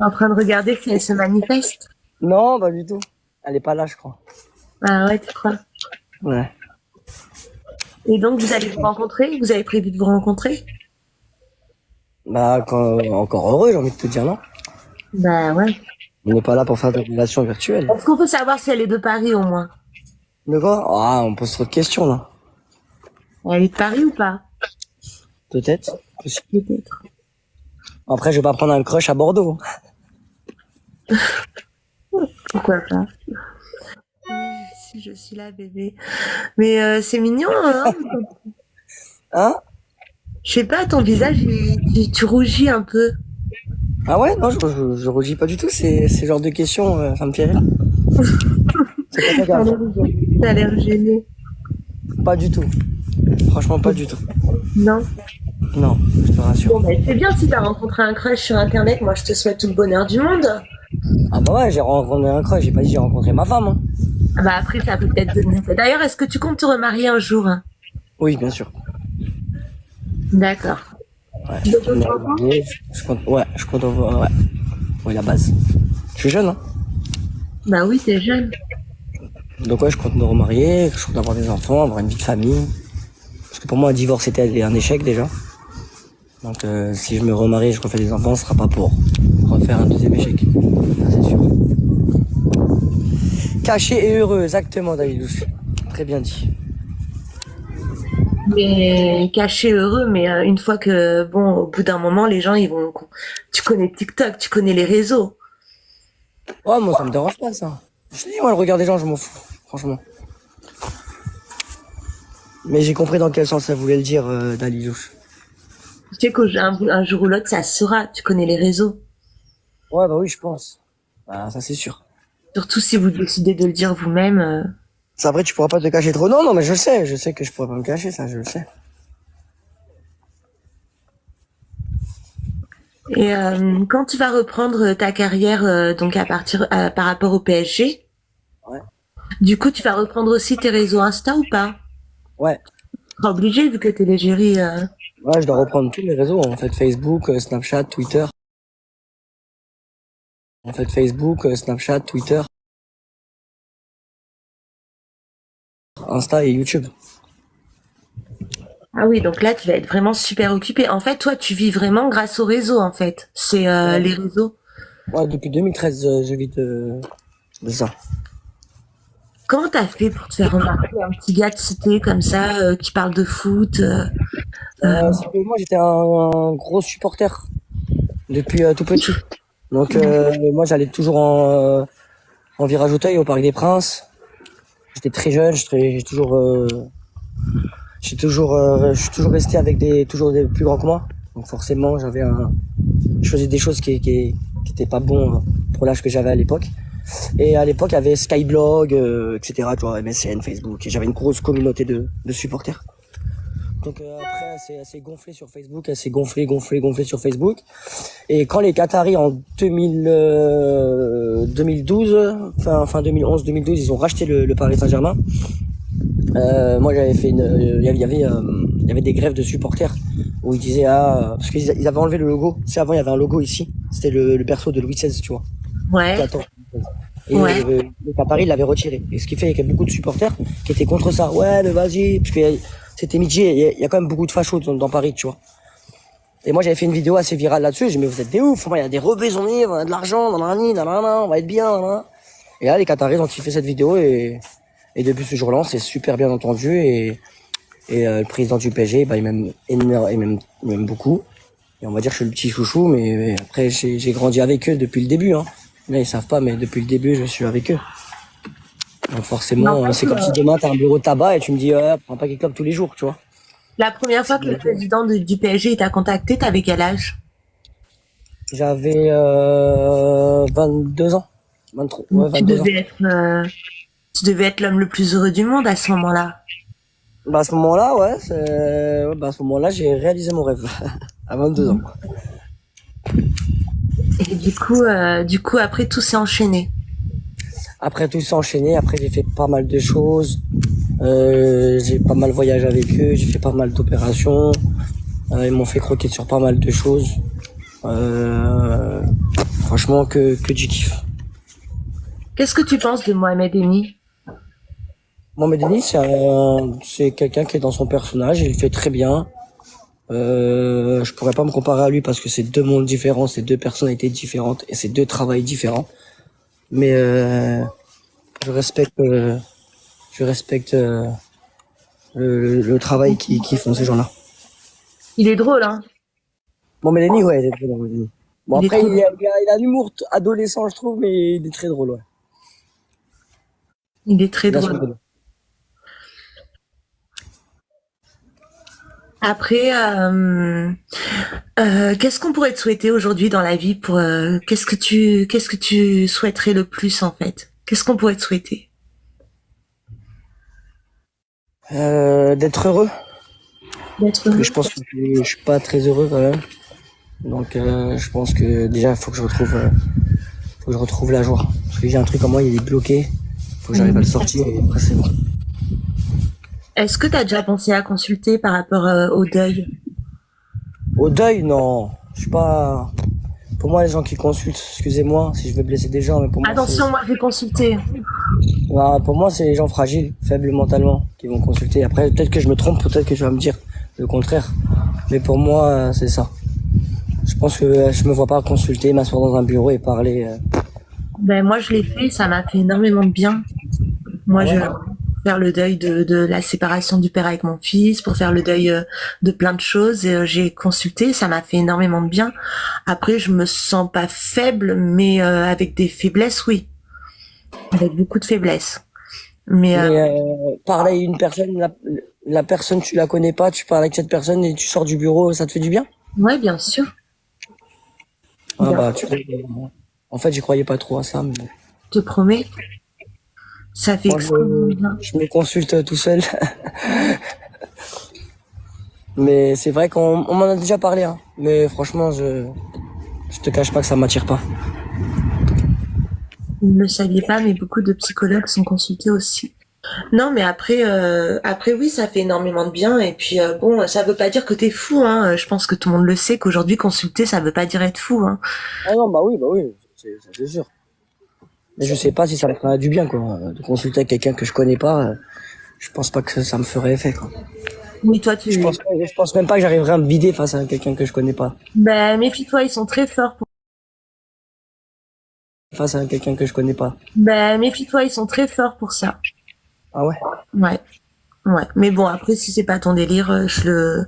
en train de regarder si elle se manifeste. Non, pas du tout. Elle est pas là, je crois. Ah ouais, tu crois? Ouais. Et donc, vous allez vous rencontrer? Vous avez prévu de vous rencontrer? Bah, encore heureux, j'ai envie de te dire non. Bah ouais. On n'est pas là pour faire des relations virtuelles. Est-ce qu'on peut savoir si elle est de Paris au moins? De quoi? Ah, on pose trop de questions, là. Elle est de Paris ou pas? Peut-être. Possible. Peut-être. Après, je vais pas prendre un crush à Bordeaux. Pourquoi pas? Oui, si je suis là, bébé. Mais c'est mignon, hein? Hein? Je sais pas, ton visage, tu rougis un peu. Ah ouais? Non, je rougis pas du tout. Ces genres de questions, ça me fait rire. C'est pas T'as grave. l'air t'as l'air gêné. Pas du tout. Franchement, pas du tout. Non? Non, je te rassure. Bon, bah, c'est bien si t'as rencontré un crush sur Internet. Moi, je te souhaite tout le bonheur du monde. Ah bah ouais, j'ai rencontré un crush. J'ai pas dit j'ai rencontré ma femme, hein. Ah bah après, ça peut peut-être donner. D'ailleurs, est-ce que tu comptes te remarier un jour, hein? Oui, bien sûr. D'accord. Ouais. Tu veux d'autres enfants? Je compte, ouais. Oui, la base. Je suis jeune, hein. Bah oui, t'es jeune. Donc ouais, je compte me remarier, je compte avoir des enfants, avoir une vie de famille. Parce que pour moi, un divorce c'était un échec déjà. Donc si je me remarie et je refais des enfants, ce sera pas pour refaire un deuxième échec. Ça, c'est sûr. Caché et heureux, exactement, David. Très bien dit. Mais caché heureux, mais une fois que, bon, au bout d'un moment, les gens, ils vont. Tu connais TikTok, tu connais les réseaux. Ouais, moi ça me dérange pas ça. Je te dis, moi le regard des gens, je m'en fous, franchement. Mais j'ai compris dans quel sens ça voulait le dire, Dalilouche. Tu sais qu'un jour ou l'autre, ça se saura. Tu connais les réseaux. Ouais, bah oui, je pense. Bah ça c'est sûr. Surtout si vous décidez de le dire vous-même. Ça, après, tu pourras pas te cacher trop. Non, non, mais je sais que je pourrais pas me cacher, ça, je le sais. Et quand tu vas reprendre ta carrière, donc par rapport au PSG, Ouais. du coup, tu vas reprendre aussi tes réseaux Insta ou pas? Ouais. Tu seras obligé vu que t'es l'égérie. Ouais, je dois reprendre tous mes réseaux, en fait, Facebook, Snapchat, Twitter. En fait, Facebook, Snapchat, Twitter, Insta et YouTube. Ah oui, donc là, tu vas être vraiment super occupé. En fait, toi, tu vis vraiment grâce aux réseaux, en fait. C'est Ouais. les réseaux. Ouais, depuis 2013, je vis de ça. Comment t'as fait pour te faire remarquer un petit gars de cité comme ça, qui parle de foot C'est que moi, j'étais un gros supporter depuis tout petit. Donc, moi, j'allais toujours en Virage Auteuil, au Parc des Princes. J'étais très jeune, je suis toujours resté avec toujours des plus grands que moi. Donc forcément, je faisais des choses qui étaient pas bons pour l'âge que j'avais à l'époque. Et à l'époque, il y avait Skyblog, etc., tu vois, MSN, Facebook. Et j'avais une grosse communauté de supporters. Donc après, c'est gonflé sur Facebook, c'est gonflé sur Facebook. Et quand les Qataris en 2012, fin 2011-2012, ils ont racheté le Paris Saint-Germain. Moi, j'avais fait il y avait des grèves de supporters où ils disaient parce qu'ils avaient enlevé le logo. Tu sais, avant il y avait un logo ici. C'était le berceau de Louis XVI, tu vois. Ouais. Et Ouais. le Qatari il l'avait retiré. Et ce qui fait qu'il y a beaucoup de supporters qui étaient contre ça. Ouais, mais vas-y, parce que c'était midi. Il y a quand même beaucoup de fachos dans Paris, tu vois. Et moi, j'avais fait une vidéo assez virale là-dessus. J'ai dit, mais vous êtes des ouf. Il y a des rebeux, ils ont mis, on a de l'argent, on va être bien. Nanana. Et là, les Qataris ont kiffé cette vidéo et depuis ce jour-là, c'est super bien entendu et le président du PSG, bah, il m'aime beaucoup. Et on va dire que je suis le petit chouchou, mais après, j'ai grandi avec eux depuis le début, hein. Là, ils savent pas, mais depuis le début, je suis avec eux. Donc Mais forcément, c'est comme si demain t'as un bureau de tabac et tu me dis, prends pas qu'il clope tous les jours, tu vois. la première fois que le président du PSG t'a contacté, t'avais quel âge? J'avais 22 ans. 23, ouais, Tu 22 ans. tu devais être l'homme le plus heureux du monde à ce moment-là. Bah à ce moment-là, à ce moment-là, j'ai réalisé mon rêve à 22 ans. Et du coup, après, tout s'est enchaîné. Après tout s'est enchaîné, après j'ai fait pas mal de choses. J'ai pas mal voyagé avec eux, j'ai fait pas mal d'opérations. Ils m'ont fait croquer sur pas mal de choses. Franchement, que du kiff. Qu'est-ce que tu penses de Mohamed Eni? Mohamed Denis, c'est quelqu'un qui est dans son personnage, il le fait très bien. Je pourrais pas me comparer à lui parce que c'est deux mondes différents, c'est deux personnalités différentes et c'est deux travails différents. Mais je respecte le travail qu'ils font ces gens-là. Il est drôle, hein? Mohamed Denis, ouais, il est très drôle. Mohamed Denis. Bon Il est après, trop il a un humour adolescent, je trouve, mais il est très drôle, ouais. Il est très Il a son drôle. délire. Après, qu'est-ce qu'on pourrait te souhaiter aujourd'hui dans la vie pour qu'est-ce que tu souhaiterais le plus en fait? Qu'est-ce qu'on pourrait te souhaiter? D'être heureux. D'être Parce que heureux. je pense que je suis pas très heureux quand même. Donc je pense que déjà faut que je retrouve la joie. Parce que j'ai un truc en moi, il est bloqué. Faut que j'arrive à le sortir et après c'est bon. Est-ce que tu as déjà pensé à consulter par rapport au deuil? Au deuil, non. Je suis pas. Pour moi, les gens qui consultent, excusez-moi si je veux blesser des gens, mais pour moi, Attention, moi je vais consulter. pour moi, c'est les gens fragiles, faibles mentalement, qui vont consulter. Après, peut-être que je me trompe, peut-être que tu vas me dire le contraire. Mais pour moi, c'est ça. Je pense que je me vois pas consulter, m'asseoir dans un bureau et parler. Ben moi je l'ai fait, ça m'a fait énormément de bien. Moi je faire le deuil de la séparation du père avec mon fils, pour faire le deuil de plein de choses. Et, j'ai consulté, ça m'a fait énormément de bien. Après, je me sens pas faible, mais avec des faiblesses, oui, avec beaucoup de faiblesses. Mais Parler à une personne, la personne tu la connais pas, tu parles avec cette personne et tu sors du bureau, ça te fait du bien? ouais, bien sûr. Ah Bien. bah tu vois, en fait j'y croyais pas trop à ça, mais Je te promets, ça fait moi extrêmement bien. je me consulte tout seul. Mais c'est vrai qu'on m'en a déjà parlé, hein. Mais franchement je te cache pas que ça m'attire pas. Vous ne le saviez pas, mais beaucoup de psychologues sont consultés aussi. Non, mais après oui, ça fait énormément de bien. Et puis bon, ça veut pas dire que t'es fou, hein. Je pense que tout le monde le sait qu'aujourd'hui consulter, ça veut pas dire être fou, hein. Ah non, bah oui, c'est sûr. Mais je sais pas si ça me ferait du bien, quoi. De consulter quelqu'un que je connais pas, je pense pas que ça me ferait effet, quoi. Oui, toi Je pense même pas que j'arriverais à me vider face à quelqu'un que je connais pas. Ben méfie-toi, ils sont très forts pour. Face à quelqu'un que je connais pas. Ben méfie-toi, ils sont très forts pour ça. Ah ouais? Ouais, ouais. Mais bon, après, si c'est pas ton délire, je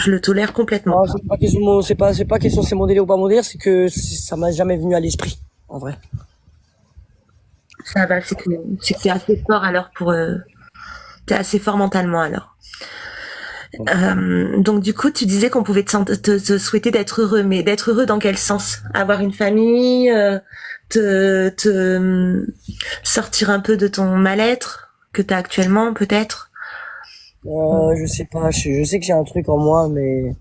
le tolère complètement. Non, c'est pas question, c'est pas question c'est mon délire ou pas mon délire, c'est que ça m'a jamais venu à l'esprit, en vrai. Ça va, c'est que t'es assez fort alors pour. T'es assez fort mentalement alors. Donc du coup, tu disais qu'on pouvait te souhaiter d'être heureux, mais d'être heureux dans quel sens? Avoir une famille, sortir un peu de ton mal-être que t'as actuellement, peut-être? Je sais pas, je sais que j'ai un truc en moi, mais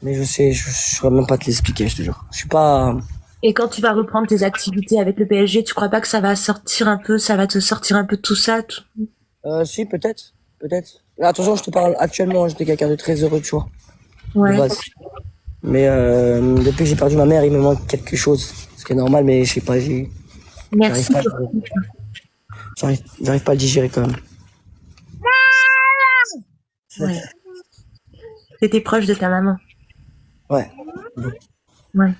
je saurais même pas te l'expliquer, je te jure. Je suis pas. Et quand tu vas reprendre tes activités avec le PSG, tu crois pas que ça va sortir un peu, ça va te sortir un peu de tout ça? Si, peut-être. Là, attention, je te parle actuellement, j'étais quelqu'un de très heureux, tu vois, de Ouais. base. Mais depuis que j'ai perdu ma mère, il me manque quelque chose. Ce qui est normal, mais je sais pas, Merci. j'arrive pas à le digérer quand même. Ouais. T'étais proche de ta maman. Ouais, Ouais.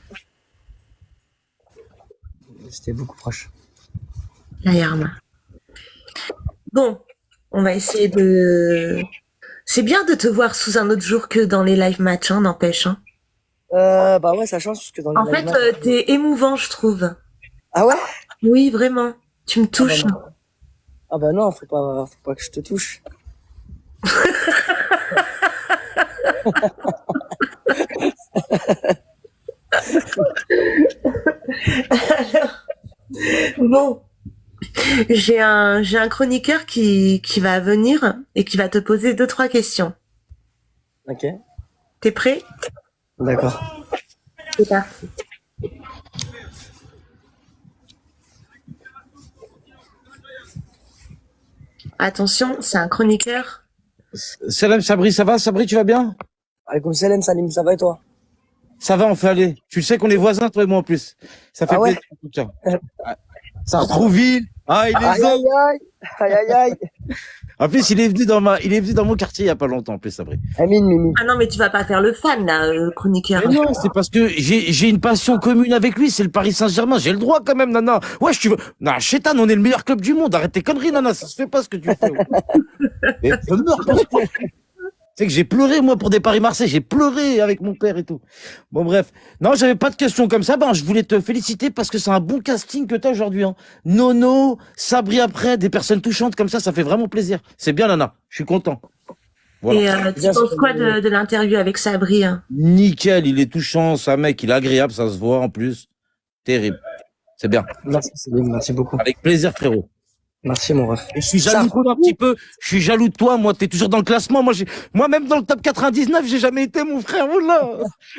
c'était beaucoup proche. La Yarma. Bon, on va essayer de. C'est bien de te voir sous un autre jour que dans les live matchs, hein, n'empêche. Hein. Bah ouais, ça change parce que dans les En live fait, match- t'es émouvant, je trouve. Ah ouais? Oui, vraiment. Tu me touches. Ah bah non, faut pas que je te touche. Bon, j'ai un chroniqueur qui va venir et qui va te poser 2-3 questions. Ok, T'es prêt? d'accord. C'est parti. Attention, c'est un chroniqueur. Salam Sabri, ça va? Sabri, tu vas bien? Alaykoum salam, Salim, ça va et toi? Ça va, on fait aller. Tu sais qu'on est voisins, toi et moi en plus. Ça fait Ah ouais? plaisir en tout cas. Ça retrouve ville. Ah, il est Aïe, zen. aïe, aïe, aïe, aïe, aïe. En plus, il est venu dans mon quartier il y a pas longtemps, en plus, Sabri. Amine, Mimi. Ah non, mais tu vas pas faire le fan, là, chroniqueur. Mais non, c'est parce que j'ai une passion commune avec lui, c'est le Paris Saint-Germain. J'ai le droit quand même, Nana. Ouais, tu veux. Non, Chétan, on est le meilleur club du monde. Arrête tes conneries, Nana. Ça se fait pas ce que tu fais. Et je meurs pour ça. C'est que j'ai pleuré, moi, pour des Paris-Marseille. J'ai pleuré avec mon père et tout. Bon, bref. Non, j'avais pas de questions comme ça. Ben, je voulais te féliciter parce que c'est un bon casting que t'as aujourd'hui, hein. Nono, Sabri après, des personnes touchantes comme ça fait vraiment plaisir. C'est bien, Nana. Je suis content. Voilà. Et tu penses quoi de l'interview avec Sabri, hein? Nickel, il est touchant, c'est un mec, il est agréable, ça se voit en plus. Terrible. C'est bien. Merci, Salim, merci beaucoup. Avec plaisir, frérot. Merci, mon ref. Et je suis jaloux de toi un petit peu. Je suis jaloux de toi. Moi, t'es toujours dans le classement. Moi, même dans le top 99, j'ai jamais été, mon frère. Oula.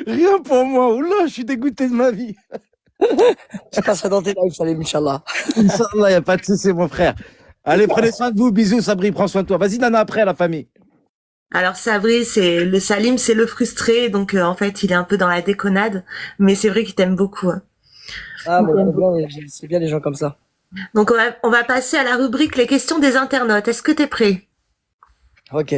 Rien pour moi. Oula, je suis dégoûté de ma vie. Je passerai dans tes lives, Salim, Inch'Allah. Inch'Allah, y a pas de souci, mon frère. Allez, prenez soin de vous. Bisous, Sabri. Prends soin de toi. Vas-y, Nana, après, la famille. Alors Sabri, c'est le Salim, c'est le frustré, donc en fait, il est un peu dans la déconnade, mais c'est vrai qu'il t'aime beaucoup, hein. Ah, mais c'est bien les gens comme ça. Donc on va passer à la rubrique les questions des internautes. Est-ce que t'es prêt? Ok.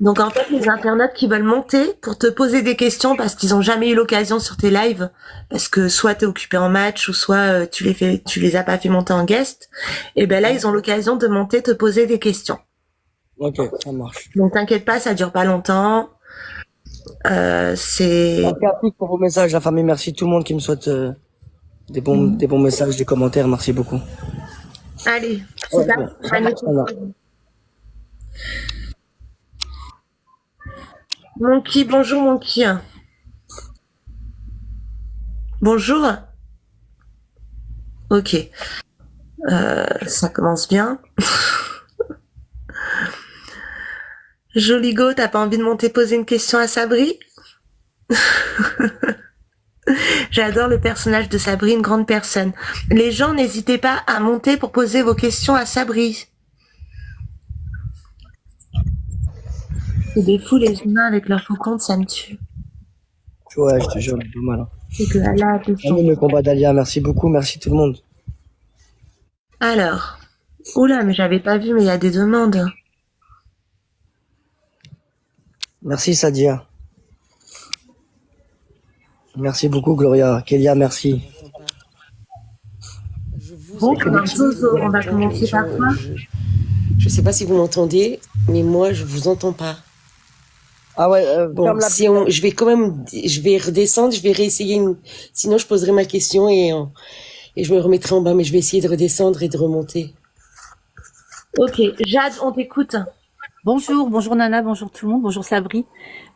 Donc en fait, les internautes qui veulent monter pour te poser des questions parce qu'ils ont jamais eu l'occasion sur tes lives, parce que soit t'es occupé en match ou soit tu les as pas fait monter en guest, et ben là ils ont l'occasion de monter te poser des questions. Ok, ça marche. Donc t'inquiète pas, ça dure pas longtemps. C'est Merci à tous pour vos messages, la famille. Merci tout le monde qui me souhaite des bons messages, des commentaires. Merci beaucoup. allez, Ouais, c'est bon. parti. Voilà. Monkey, bonjour Monkey. Bonjour. Ok. Ça commence bien. Joligo, t'as pas envie de monter poser une question à Sabri? J'adore le personnage de Sabri, une grande personne. Les gens, n'hésitez pas à monter pour poser vos questions à Sabri. C'est des fous les humains avec leurs faux comptes, ça me tue. Ouais, je te jure, pas mal. Hein. C'est que Allah, Amin, le combat d'Alia, merci beaucoup, merci tout le monde. Alors. Oula, mais j'avais pas vu, mais il y a des demandes. Merci Sadia. Merci beaucoup Gloria. Kélia, merci. Bon, Zozo, on va commencer par quoi? Je sais pas si vous m'entendez, mais moi je vous entends pas. Ah ouais, Bon, comme la... je vais quand même, je vais redescendre, je vais réessayer sinon je poserai ma question et je me remettrai en bas, mais je vais essayer de redescendre et de remonter. Ok, Jade, on t'écoute. Bonjour, bonjour Nana, bonjour tout le monde, bonjour Sabri.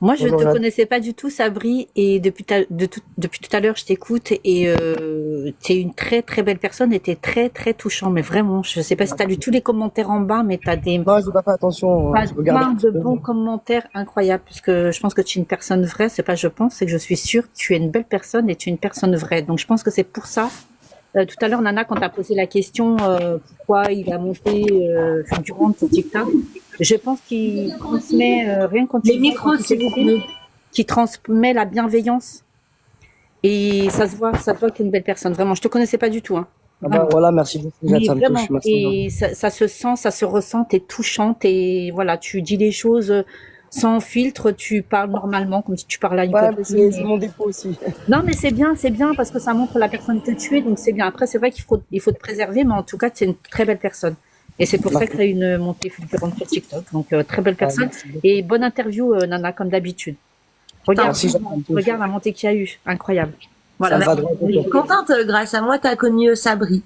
Moi, je Bonjour, te Jade. connaissais pas du tout, Sabri, et depuis tout à l'heure, je t'écoute et t'es une très très belle personne et t'es très très touchant, mais vraiment, je sais pas si t'as lu tous les commentaires en bas, mais t'as des Non, j'ai pas fait attention. t'as Je regarde un plein petit de peu. bons commentaires incroyables, puisque je pense que tu es une personne vraie, c'est pas je pense, c'est que je suis sûre, tu es une belle personne et tu es une personne vraie. Donc je pense que c'est pour ça. Tout à l'heure, Nana, quand tu as posé la question pourquoi il a monté fulgurante sur TikTok, je pense qu'il transmet, rien quand tu Les micros, s'il vous plaît. qui transmet la bienveillance. Et ça se voit que tu es une belle personne. Vraiment, je te connaissais pas du tout. Hein. Ah bah, voilà, merci beaucoup. Jade, Mais ça me vraiment, touche. Merci. et ça se sent, ça se ressent, t'es touchante et voilà, tu dis les choses sans filtre, tu parles normalement, comme si tu parlais à une Ouais, mais copine. c'est mon défaut aussi. Non, mais c'est bien parce que ça montre la personne que tu es, donc c'est bien. Après, c'est vrai qu'il faut te préserver, mais en tout cas, tu es une très belle personne. Et c'est pour ça que tu as une montée fulgurante sur TikTok. Donc, très belle personne. merci beaucoup. Et bonne interview, Nana, comme d'habitude. Regarde, Merci, Jade, ça me touche. regarde la montée qu'il y a eu. Incroyable. Ça Voilà. va droit au Je cœur. suis contente, grâce à moi, t'as connu Sabri.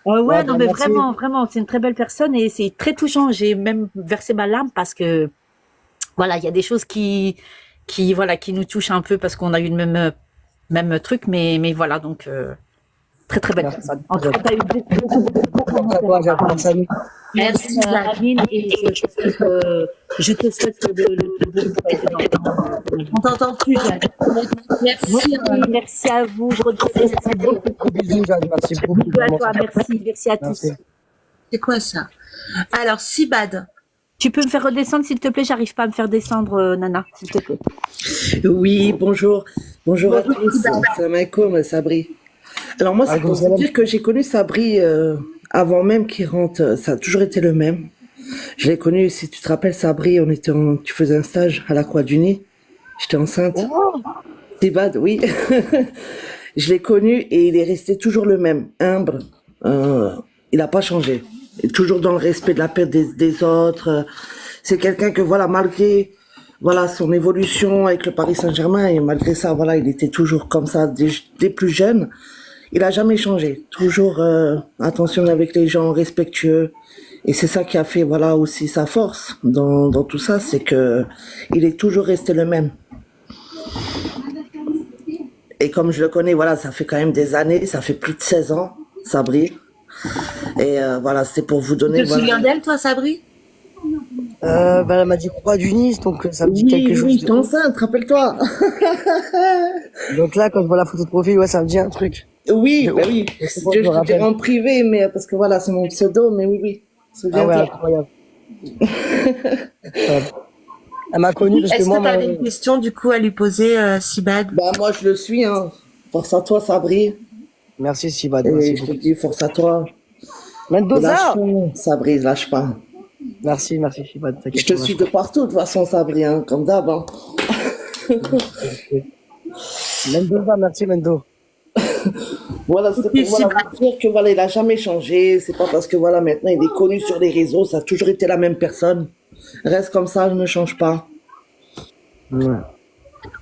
Ouais, Ouais, non, bah, mais merci. vraiment, vraiment, c'est une très belle personne et c'est très touchant. J'ai même versé ma larme parce que, voilà, il y a des choses voilà, qui nous touchent un peu parce qu'on a eu le même truc, mais voilà, donc, très, très belle Merci. personne. En tout cas, t'as eu beaucoup Merci à toi, j'adore ta famille. Merci, Amine, et je te souhaite le bon courage. On t'entend plus, Jade. Merci. Merci à vous, je redis merci beaucoup. Gros bisous, Jade. Merci beaucoup. Bisous à toi, merci à tous. Merci. C'est quoi ça? Alors, Sibad. Tu peux me faire redescendre, s'il te plaît? J'arrive pas à me faire descendre, Nana, s'il te plaît. Oui, bonjour. Bonjour à tous. Salam alaikum, Sabri. Alors moi, c'est pour vous dire que j'ai connu Sabri avant même qu'il rentre. Ça a toujours été le même. Je l'ai connu, si tu te rappelles, Sabri, tu faisais un stage à la Croix du Nid. J'étais enceinte. Sibad, oui. Je l'ai connu et il est resté toujours le même, humble. Il n'a pas changé. Il est toujours dans le respect de la paix des autres. C'est quelqu'un que, voilà, malgré son évolution avec le Paris Saint-Germain, et malgré ça, voilà, il était toujours comme ça dès plus jeune. Il a jamais changé. Toujours attention avec les gens, respectueux. Et c'est ça qui a fait, voilà, aussi sa force dans tout ça, c'est que il est toujours resté le même. Et comme je le connais, voilà, ça fait quand même des années, ça fait plus de 16 ans, Sabri. Et voilà, c'est pour vous donner. Tu te souviens d'elle, toi, Sabri? Elle m'a dit Croix du Nice, donc ça me dit quelque chose. Oui, j'étais enceinte, rappelle-toi. Donc là, quand je vois la photo de profil, ouais, ça me dit un truc. Oui, bah oui. C'est bon, Je je me te rappelle. dirai en privé, mais parce que voilà, c'est mon pseudo, mais oui. Ah ouais, Souviens-toi. incroyable. Elle m'a connu parce que Est-ce moi, que tu avais une question, du coup, à lui poser, Sibad? Bah moi, je le suis, hein. Force à toi, Sabri. merci Sibad. Et Merci je te beaucoup. dis, force à toi. Mendoza. Lâche pas, Sabri, lâche pas. Merci Sibad. Je te suis de partout, de toute façon, Sabri, hein, comme d'hab. Hein. Mendoza, merci Mendo. Voilà, c'est pour voilà, vous dire que voilà, il a jamais changé. C'est pas parce que voilà, maintenant il est connu sur les réseaux, ça a toujours été la même personne. Reste comme ça, ne change pas. Ouais.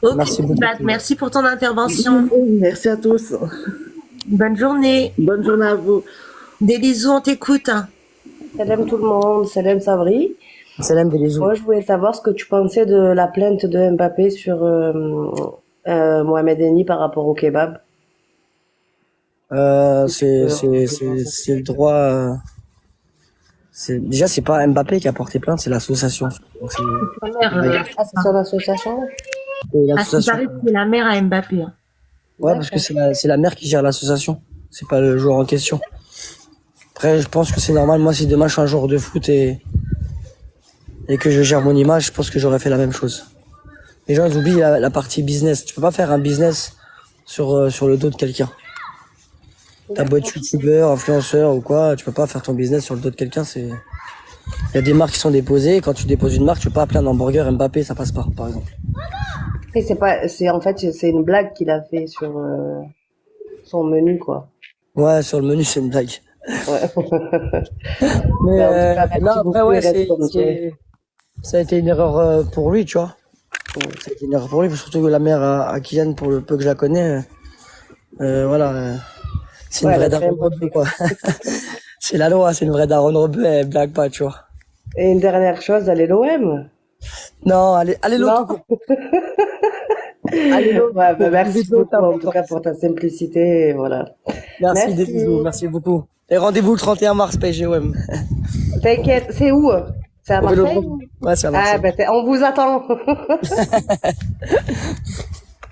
Ok, Merci beaucoup. Sibad, merci pour ton intervention. Merci à tous. Bonne journée. Bonne journée à vous. Delisou, on t'écoute. Salam tout le monde, salam Sabri. Salam Delisou. Moi, je voulais savoir ce que tu pensais de la plainte de Mbappé sur Mohamed Eni par rapport au kebab. C'est le droit. Déjà, c'est pas Mbappé qui a porté plainte, c'est l'association. Donc, Ah, c'est son association? c'est À ce qui l'association. paraît, c'est la mère à Mbappé. Hein. Ouais, parce que c'est la mère qui gère l'association. C'est pas le joueur en question. Après, je pense que c'est normal. Moi, si demain je suis un joueur de foot et que je gère mon image, je pense que j'aurais fait la même chose. Les gens, ils oublient la partie business. Tu peux pas faire un business sur le dos de quelqu'un. T'as beau être youtubeur, influenceur ou quoi, tu peux pas faire ton business sur le dos de quelqu'un. Il y a des marques qui sont déposées. Quand tu déposes une marque, tu peux pas appeler un hamburger Mbappé, ça passe pas, par exemple. Et en fait, c'est une blague qu'il a fait sur son menu, quoi. Ouais, sur le menu, c'est une blague. Ouais. Mais Bah, en tout cas, merci là, après, beaucoup, ouais, et reste comme ça a été une erreur pour lui, tu vois. Ça a été une erreur pour lui, surtout que la mère à Kylian, pour le peu que je la connais, voilà, c'est une Ouais, vraie elle a fait daronne rebeu, quoi. C'est la loi, c'est une vraie daronne rebeu, elle blague pas, tu vois. Et une dernière chose, elle est l'OM. Non, allez Non. l'autre. Allez l'autre. Ouais, bah, merci Bisous, beaucoup, en t'as- tout cas, pour ta simplicité, et voilà. Merci, Merci. des bisous, merci beaucoup. Et rendez-vous le 31 mars, PSGOM. T'inquiète, c'est où? C'est à Marseille? Ouais, c'est à Ah, Marseille. ben, on vous attend.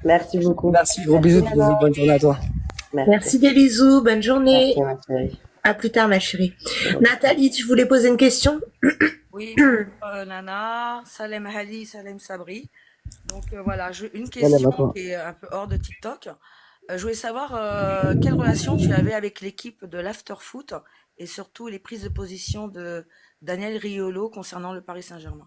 Merci beaucoup. Merci, gros bisous, bonne journée à toi. Merci Delisou, bonne journée. Merci, ma chérie. À plus tard, ma chérie. Nathalie, tu voulais poser une question? Oui, Nana, Salem Ali, Salem Sabri. Donc voilà, une Salam à question toi. qui est un peu hors de TikTok. Je voulais savoir quelle relation tu avais avec l'équipe de l'Afterfoot et surtout les prises de position de Daniel Riolo concernant le Paris Saint-Germain.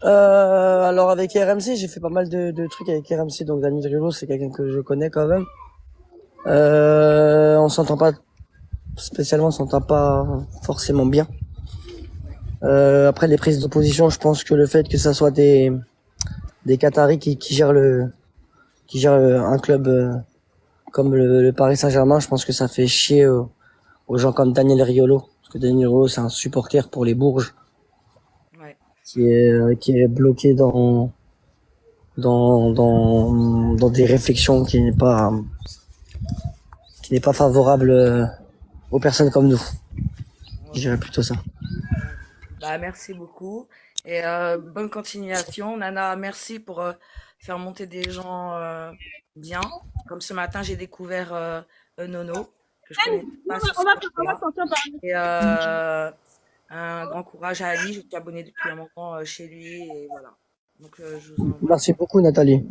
Alors avec RMC, j'ai fait pas mal de trucs avec RMC, donc Daniel Riolo, c'est quelqu'un que je connais quand même. On s'entend pas spécialement, on s'entend pas forcément bien. Après les prises d'opposition, je pense que le fait que ça soit des Qataris qui gèrent un club comme le Paris Saint-Germain, je pense que ça fait chier aux gens comme Daniel Riolo. Parce que Daniel Riolo, c'est un supporter pour les Bourges Ouais. qui est bloqué dans des réflexions qui n'est pas favorable aux personnes comme nous. Je dirais plutôt ça. Bah, merci beaucoup. Et bonne continuation. Nana, merci pour faire monter des gens bien. Comme ce matin, j'ai découvert Nono, que je connais pas sur ce côté-là. Et un grand courage à Ali. Je suis abonnée depuis un moment chez lui. Et voilà. Donc, je vous envoie. Merci beaucoup, Nathalie.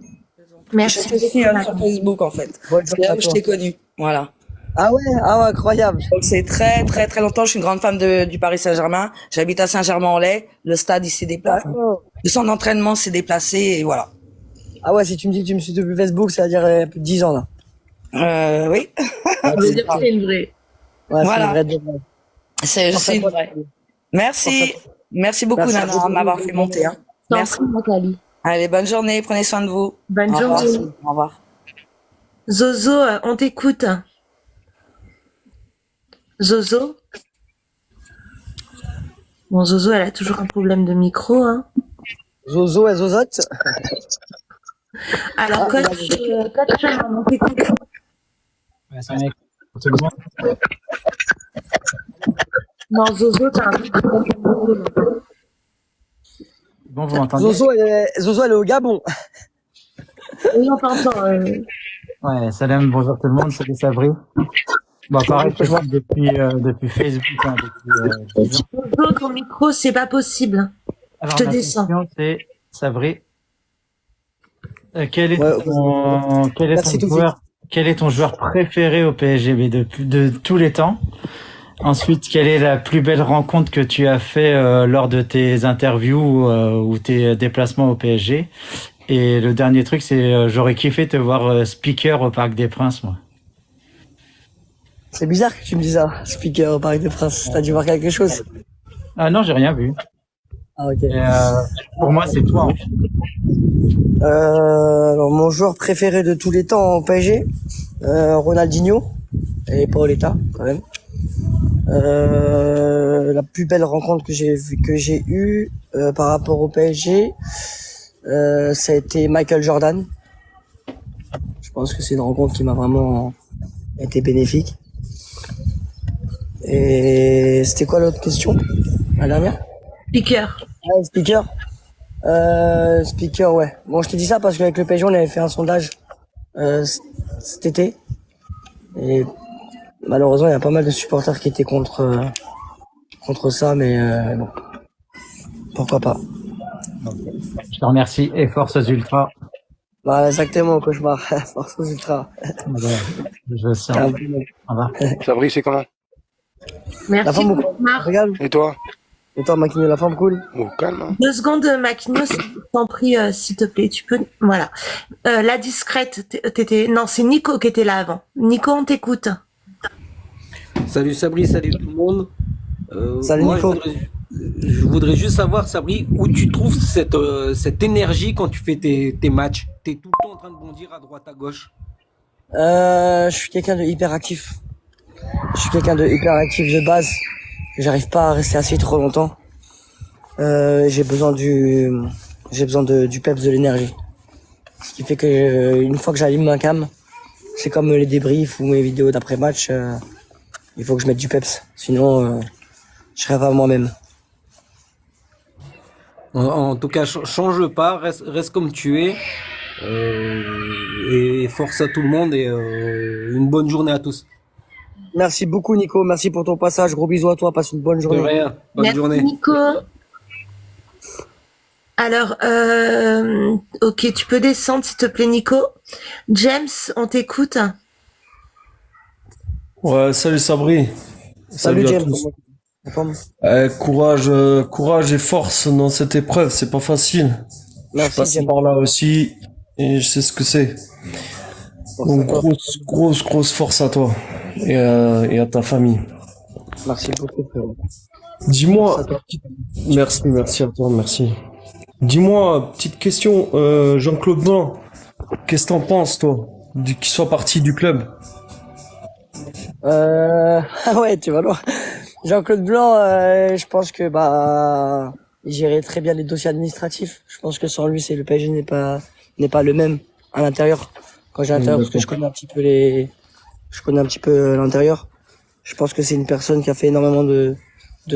Merci. Je suis sur Facebook, en fait. Bonne C'est journée là à où je toi. t'ai connu. Voilà. Ah ouais, incroyable. Donc, c'est très, très, très longtemps. Je suis une grande fan du Paris Saint-Germain. J'habite à Saint-Germain-en-Laye. Le stade, il s'est déplacé. Le centre d'entraînement s'est déplacé et voilà. Ah ouais, si tu me dis que tu me suis depuis Facebook, ça veut dire plus de 10 ans, là. Oui. Ça veut dire que c'est une vraie. Ouais, Voilà. c'est une vraie. C'est une vraie. Merci. Merci beaucoup, Merci Nana, beaucoup. de m'avoir fait monter. Hein. Merci. Nathalie. Allez, bonne journée. Prenez soin de vous. Bonne Au revoir. journée. Au revoir. Zozo, on t'écoute. Zozo. Bon, Zozo, elle a toujours un problème de micro, hein. Zozo et Zozotte. Alors, coach, on t'écoute. Ouais, c'est un mec. Pour tout le monde. Non, Zozo, t'as un truc de problème de micro. Bon, vous m'entendez? Zozo, elle est au Gabon. Oui, on t'entend. Ouais, salam, bonjour tout le monde, salut Sabri. Bon, pareil, je vois depuis Facebook, hein, depuis 10 ans. Zozo, ton micro, c'est pas possible. Alors, Je te ma descends. question, c'est, Sabri, quel est Merci, ton Toufi. quel est ton joueur préféré au PSG de tous les temps? Ensuite, quelle est la plus belle rencontre que tu as fait lors de tes interviews ou tes déplacements au PSG? Et le dernier truc, c'est j'aurais kiffé te voir speaker au Parc des Princes, moi. C'est bizarre que tu me dises ça, speaker au Parc des Princes. T'as dû voir quelque chose? Ah non, j'ai rien vu. Ah, ok. Et, pour moi, c'est toi. Hein. Alors, mon joueur préféré de tous les temps au PSG, Ronaldinho et Paoletta, quand même. La plus belle rencontre que j'ai eue par rapport au PSG, ça a été Michael Jordan. Je pense que c'est une rencontre qui m'a vraiment été bénéfique. Et c'était quoi l'autre question? La dernière? Speaker. Ah, speaker. Speaker, ouais. Bon, je te dis ça parce qu'avec le PSG, on avait fait un sondage cet été. Et malheureusement, il y a pas mal de supporters qui étaient contre ça, mais bon, pourquoi pas. Je te remercie et force aux ultras. Bah, exactement, cauchemar. Force aux ultras. Je sens. Au revoir. Sabri, c'est comment? La Merci, forme, Cauchemar. regarde. Et toi? Et toi, Maquigno, la forme cool? Oh, calme, hein. 2 secondes, Maquigno, je t'en prie, s'il te plaît, tu peux. Voilà. La discrète, non, c'est Nico qui était là avant. Nico, on t'écoute. Salut Sabri, salut tout le monde. Salut moi, Nico. je voudrais juste savoir, Sabri, où tu trouves cette énergie quand tu fais tes matchs. T'es tout le temps en train de bondir à droite, à gauche. Je suis quelqu'un de hyper actif. Je suis quelqu'un de hyper actif de base. J'arrive pas à rester assis trop longtemps. J'ai besoin du peps, de l'énergie. Ce qui fait que une fois que j'allume ma cam, c'est comme les débriefs ou mes vidéos d'après match. Il faut que je mette du peps, sinon je serai pas moi-même. En tout cas, change pas, reste comme tu es. Et force à tout le monde et une bonne journée à tous. Merci beaucoup Nico, merci pour ton passage. Gros bisous à toi, passe une bonne journée. De rien, bonne Merci, journée. Nico. Alors, ok, tu peux descendre s'il te plaît, Nico. James, on t'écoute. Ouais, salut Sabri. Salut à James. tous. Courage et force dans cette épreuve, c'est pas facile. Merci, je suis passé James. par là aussi et je sais ce que c'est. Donc grosse force à toi et à ta famille. Merci beaucoup frérot. Dis-moi, merci à toi, merci. Dis-moi, petite question, Jean-Claude Blanc, qu'est-ce que t'en penses toi? qu'il soit parti du club? Ah ouais, tu vas loin. Jean-Claude Blanc, je pense que il gérait très bien les dossiers administratifs. Je pense que sans lui, le PSG n'est pas le même à l'intérieur. Quand j'ai l'intérieur, parce que je connais un petit peu l'intérieur. Je pense que c'est une personne qui a fait énormément de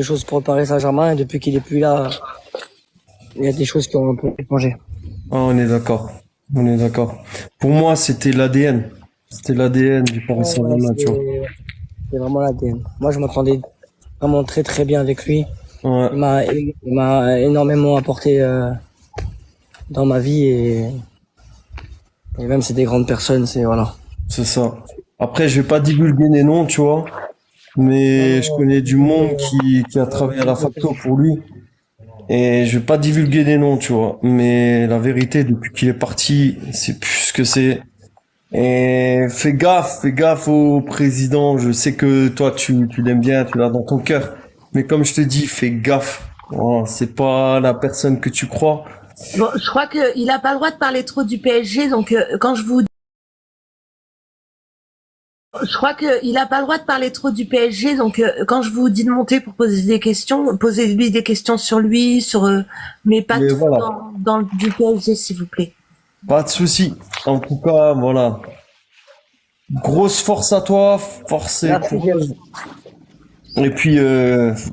choses pour le Paris Saint-Germain, et depuis qu'il est plus là, il y a des choses qui ont un peu changé. Ah, on est d'accord. On est d'accord. Pour moi, c'était l'ADN. C'était l'ADN du Paris Saint-Germain, tu vois. C'est vraiment l'ADN. Moi, je m'entendais vraiment très très bien avec lui. Ouais. Il m'a énormément apporté dans ma vie, et même c'est des grandes personnes, voilà. C'est ça. Après, je vais pas divulguer les noms, tu vois. Mais je connais du monde qui a travaillé à la Facto pour lui. Et je vais pas divulguer les noms, tu vois. Mais la vérité, depuis qu'il est parti, c'est plus ce que c'est. Et fais gaffe au président. Je sais que toi, tu l'aimes bien, tu l'as dans ton cœur. Mais comme je te dis, fais gaffe. Voilà, c'est pas la personne que tu crois. Bon, je crois qu'il a pas le droit de parler trop du PSG, donc quand je vous dis de monter pour poser des questions, posez-lui des questions sur lui, mais pas trop voilà. dans du PSG, s'il vous plaît. Pas de souci. En tout cas, voilà. Grosse force à toi, force et courage. Et puis,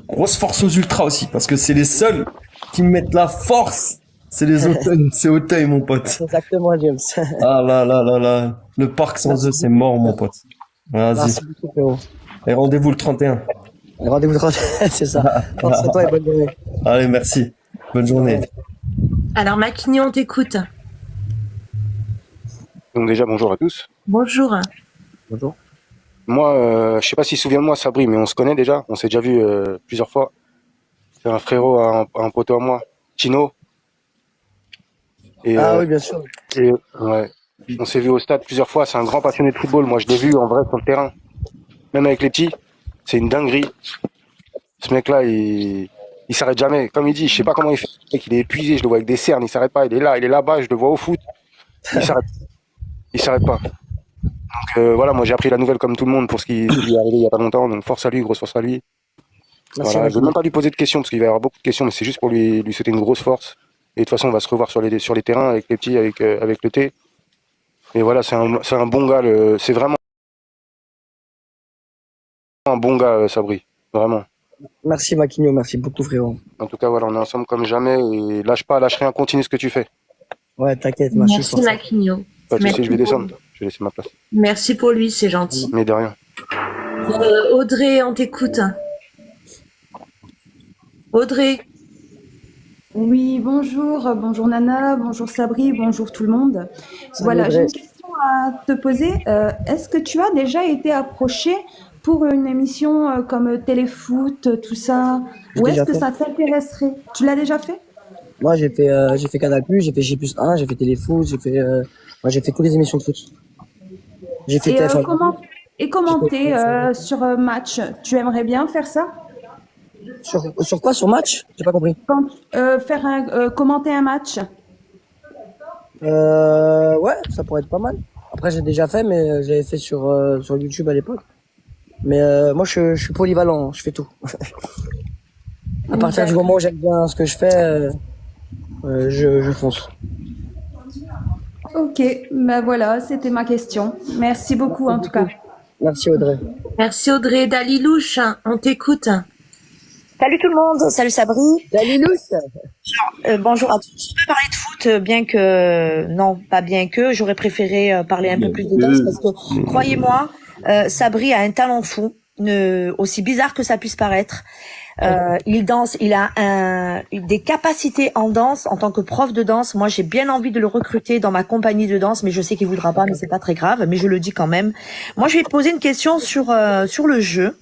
grosse force aux ultras aussi, parce que c'est les seuls qui me mettent la force. C'est les Auteuils, c'est Auteuil, mon pote. Exactement, James. Ah là. Le parc sans eux, c'est mort, mon pote. Vas-y. Merci beaucoup, frérot. Et rendez-vous le 31. Rendez-vous le 31, c'est ça. Force à toi et bonne journée. Allez, merci. Bonne journée. Alors, Maquignon, on t'écoute. Donc déjà, bonjour à tous. Bonjour. Bonjour. Moi, je sais pas s'il se souvient de moi, Sabri, mais on se connaît déjà. On s'est déjà vu plusieurs fois. C'est un frérot, un poteau à moi, Tino. Et, oui, bien sûr. Et, ouais. On s'est vu au stade plusieurs fois. C'est un grand passionné de football. Moi, je l'ai vu en vrai sur le terrain. Même avec les petits, c'est une dinguerie. Ce mec-là, il s'arrête jamais. Comme il dit, je sais pas comment il fait. Il est épuisé. Je le vois avec des cernes. Il s'arrête pas. Il est là-bas. Je le vois au foot. Il s'arrête pas. Donc voilà, moi j'ai appris la nouvelle comme tout le monde pour ce qui lui est arrivé il y a pas longtemps. Donc force à lui, grosse force à lui. Merci, Voilà, je vais même pas lui poser de questions parce qu'il va y avoir beaucoup de questions, mais c'est juste pour lui souhaiter une grosse force. Et de toute façon, on va se revoir sur les terrains avec les petits, avec le thé. Et voilà, c'est un bon gars. C'est vraiment un bon gars, Sabri. Vraiment. Merci, Maquigno. Merci beaucoup, frérot. En tout cas, voilà, on est ensemble comme jamais. Et lâche rien, continue ce que tu fais. Ouais, t'inquiète. Merci, Maquigno. Pas de soucis, je vais descendre. Je vais laisser ma place. Merci pour lui, c'est gentil. Mais de rien. Audrey, on t'écoute. Audrey. Oui, bonjour. Bonjour Nana, bonjour Sabri, bonjour tout le monde. Voilà, j'ai une question à te poser. Est-ce que tu as déjà été approché pour une émission comme Téléfoot, tout ça? Ou est-ce que ça t'intéresserait? Tu l'as déjà fait? Moi, j'ai fait Canal+, j'ai fait J+1, j'ai fait Téléfoot, j'ai fait toutes les émissions de foot. J'ai fait TF1. Et commenter sur match, tu aimerais bien faire ça? Sur quoi? Sur match? J'ai pas compris. Commenter un match. Ouais, ça pourrait être pas mal. Après, j'ai déjà fait, mais j'avais fait sur YouTube à l'époque. Mais moi, je suis polyvalent, je fais tout. À partir du moment où j'aime bien ce que je fais, je fonce. Ok, ben voilà, c'était ma question. Merci beaucoup en tout cas. Merci Audrey. Merci Audrey. Dalilouche, on t'écoute. Salut tout le monde, salut Sabri. Dalilouche. Bonjour à tous. Je vais parler de foot, bien que, non, pas bien que, j'aurais préféré parler un peu plus de danse parce que, croyez-moi, Sabri a un talent fou, aussi bizarre que ça puisse paraître. Il danse, il a des capacités en danse en tant que prof de danse. Moi, j'ai bien envie de le recruter dans ma compagnie de danse, mais je sais qu'il voudra pas, mais c'est pas très grave, mais je le dis quand même. Moi, je vais te poser une question sur le jeu.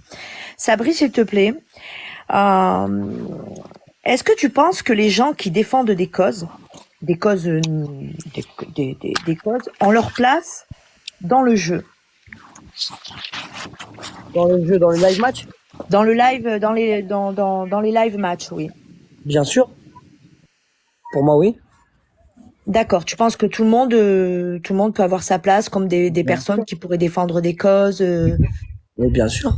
Sabri, s'il te plaît. Est-ce que tu penses que les gens qui défendent des causes ont leur place dans le jeu? Dans le jeu, dans le live match? Dans le live, dans les live matchs, oui. Bien sûr. Pour moi, oui. D'accord. Tu penses que tout le monde peut avoir sa place comme des Bien personnes sûr. qui pourraient défendre des causes. Mais bien sûr.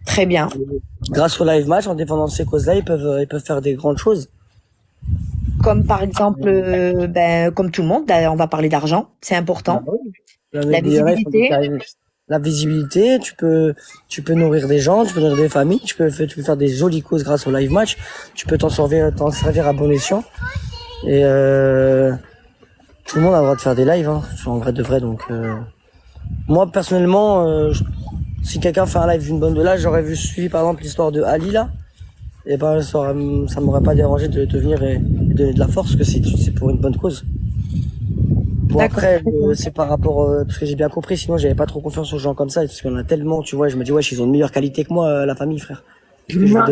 Très bien. Grâce au live match, en défendant ces causes-là, ils peuvent faire des grandes choses. Comme par exemple, comme tout le monde, on va parler d'argent. C'est important. La visibilité. La visibilité, tu peux nourrir des gens, tu peux nourrir des familles, tu peux faire des jolies causes grâce au live match, tu peux t'en servir à bon escient. Et tout le monde a le droit de faire des lives, hein, en vrai de vrai. Donc moi personnellement, si quelqu'un fait un live d'une bonne de là, j'aurais suivi par exemple l'histoire de Ali là, et ben ça m'aurait pas dérangé de venir et donner de la force, parce que c'est pour une bonne cause. Bon après, c'est par rapport, parce que j'ai bien compris, sinon j'avais pas trop confiance aux gens comme ça, parce qu'il y en a tellement, tu vois, je me dis, wesh, ils ont de meilleure qualité que moi, la famille, frère. Non,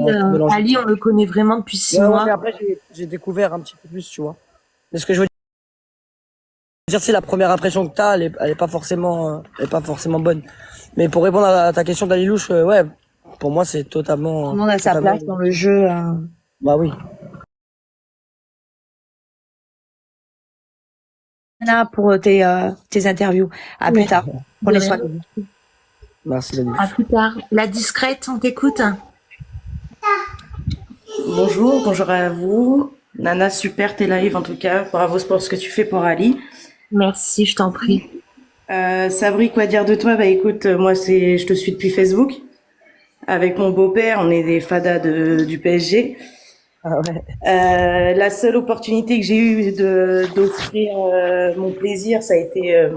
mais Ali, on le connaît vraiment depuis 6 mois. Mais après, j'ai découvert un petit peu plus, tu vois. Mais ce que je veux dire, c'est la première impression que t'as, elle est pas forcément bonne. Mais pour répondre à ta question d'Alilouche, ouais, pour moi, c'est totalement... Tout le monde a sa place dans le jeu. Bah oui. Pour tes interviews. À plus tard. Prenez soin de vous. Merci, Dani. À plus tard. La discrète, on t'écoute. Bonjour à vous. Nana, super tes lives en tout cas. Bravo pour ce que tu fais pour Ali. Merci, je t'en prie. Sabri, quoi dire de toi? Bah écoute, moi je te suis depuis Facebook. Avec mon beau-père, on est des fadas du PSG. Ah ouais. La seule opportunité que j'ai eue d'offrir mon plaisir, ça a été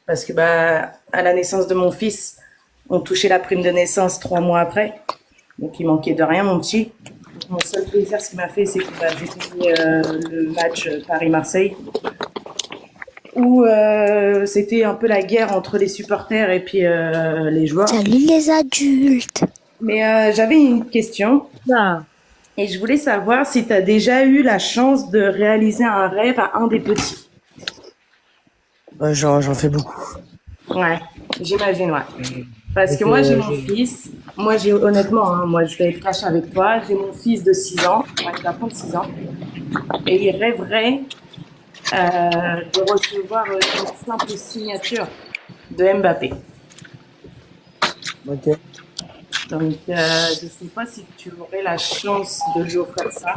parce que à la naissance de mon fils, on touchait la prime de naissance 3 mois après. Donc il manquait de rien, mon petit. Mon seul plaisir, ce qu'il m'a fait, c'est que j'ai fini le match Paris-Marseille, où c'était un peu la guerre entre les supporters et puis les joueurs. Salut les adultes. Mais j'avais une question. Ah. Et je voulais savoir si tu as déjà eu la chance de réaliser un rêve à un des petits. J'en fais beaucoup. Ouais, j'imagine, ouais. Parce que moi, j'ai mon fils. Moi, honnêtement, hein, moi, je vais être cash avec toi. J'ai mon fils de 6 ans. Ouais, il va prendre 6 ans. Et il rêverait de recevoir une simple signature de Mbappé. Ok. Donc, je sais pas si tu aurais la chance de lui offrir ça.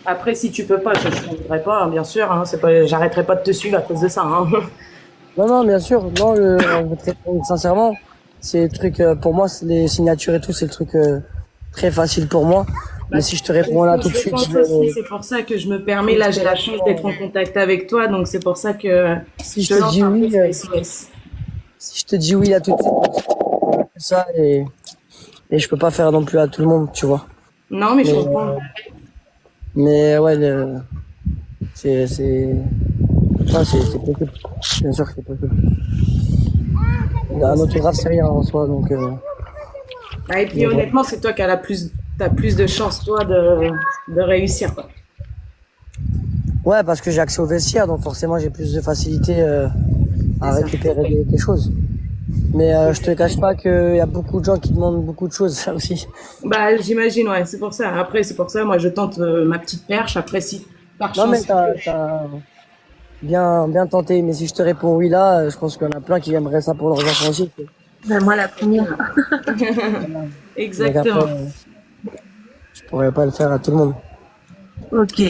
Après, si tu peux pas, je ne voudrais pas, hein, bien sûr. Hein, j'arrêterai pas de te suivre à cause de ça. Hein. Non, bien sûr. Non, on veut te répondre sincèrement. C'est le truc, pour moi, les signatures et tout, c'est le truc très facile pour moi. Mais si je te réponds là tout de suite, c'est pour ça que je me permets. Là, j'ai la chance d'être en contact avec toi, donc c'est pour ça que si je te dis oui, si je te dis oui là tout de suite, ça et je peux pas faire non plus à tout le monde, tu vois. Non, mais je comprends. Mais ouais, c'est possible. Bien sûr que c'est possible. Un autographe, c'est rien en soi, donc. Et puis honnêtement, c'est toi qui as t'as plus de chance, toi, de réussir, quoi. Ouais, parce que j'ai accès au vestiaire, donc forcément j'ai plus de facilité à récupérer des choses. Mais je te cache pas qu'il y a beaucoup de gens qui demandent beaucoup de choses, ça aussi. J'imagine, ouais, c'est pour ça. Après, c'est pour ça, moi je tente ma petite perche. Après, si par chance. Non, mais t'as bien tenté. Mais si je te réponds oui là, je pense qu'il y en a plein qui aimeraient ça pour leurs enfants aussi. Moi, la première. Exactement. Après, je pourrais pas le faire à tout le monde. Ok.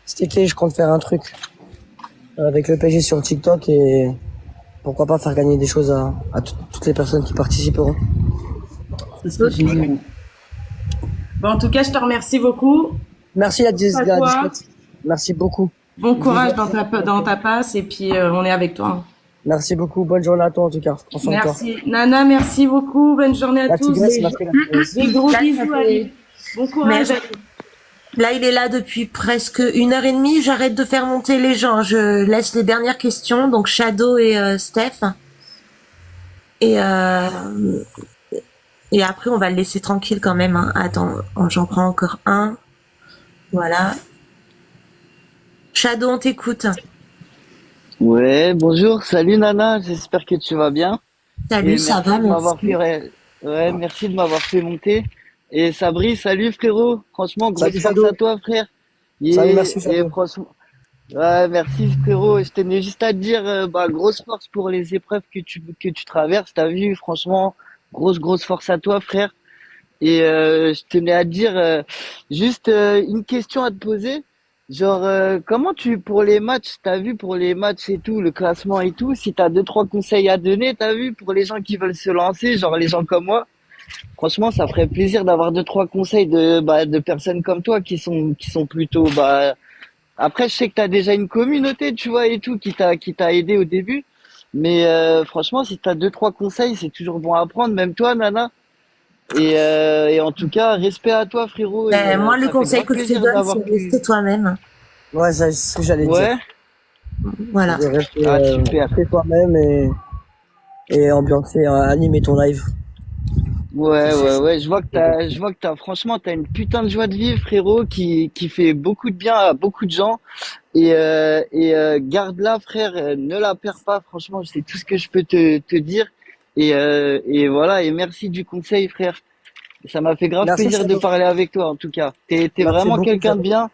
Cet été, je compte faire un truc avec le PG sur TikTok et pourquoi pas faire gagner des choses à toutes les personnes qui participeront. C'est ce que j'imagine. Bon, en tout cas, je te remercie beaucoup. Merci la discrète. Merci beaucoup. Bon courage dans ta passe et puis on est avec toi. Merci beaucoup. Bonne journée à toi en tout cas. Prends soin de toi. Merci. Nana, merci beaucoup. Bonne journée à tous. Des gros bisous. Ali. Bon courage. Là, il est là depuis presque 1h30. J'arrête de faire monter les gens. Je laisse les dernières questions. Donc, Shadow et Steph. Et après, on va le laisser tranquille quand même. Hein. Attends, j'en prends encore un. Voilà. Shadow, on t'écoute. Ouais, bonjour, salut Nana, j'espère que tu vas bien. Salut, ça va, merci. Ouais, merci de m'avoir fait monter. Et Sabri, salut frérot. Franchement, grosse Salut, force Shadow. à toi, frère. Salut, merci, Et Shadow. franchement, ouais, merci frérot. Je tenais juste à te dire, grosse force pour les épreuves que tu traverses. T'as vu, franchement, grosse force à toi, frère. Et je tenais à te dire juste une question à te poser. Genre, comment pour les matchs, t'as vu pour les matchs et tout, le classement et tout, si t'as deux, trois conseils à donner, t'as vu pour les gens qui veulent se lancer, genre les gens comme moi. Franchement, ça ferait plaisir d'avoir deux, trois conseils de personnes comme toi qui sont plutôt, après, je sais que t'as déjà une communauté, tu vois, et tout, qui t'a aidé au début. Mais franchement, si t'as deux, trois conseils, c'est toujours bon à prendre, même toi, Nana. Et en tout cas, respect à toi, frérot. Et Moi, le ça fait conseil grave que je te plaisir donne, d'avoir c'est rester toi-même. Ouais, c'est ce que j'allais Ouais, dire. Voilà. De rester, ah super. rester toi-même et ambiancer, animer ton live. Ouais. Je vois que franchement, t'as une putain de joie de vivre, frérot, qui fait beaucoup de bien à beaucoup de gens. Et garde-la, frère, ne la perds pas. Franchement, c'est tout ce que je peux te dire. Et voilà, et merci du conseil, frère. Ça m'a fait grave Merci, plaisir de Shadow. parler avec toi, en tout cas. T'es Merci vraiment beaucoup, quelqu'un de Shadow. bien.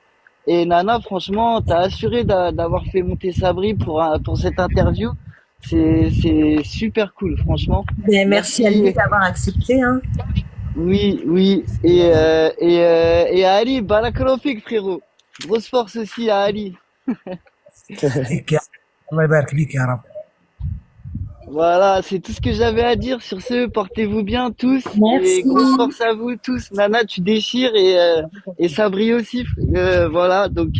Et Nana, franchement, t'as assuré d'avoir fait monter Sabri pour cette interview. C'est super cool, franchement. Merci à lui Merci. d'avoir accepté. Hein. Oui. Et à Ali, barakalofik, frérot. Grosse force aussi à Ali. فيك يا الله يبارك فيك يا رب. Voilà, c'est tout ce que j'avais à dire. Sur ce, portez-vous bien tous. Merci. Et grosse force à vous tous. Nana, tu déchires et Sabri aussi. Voilà, donc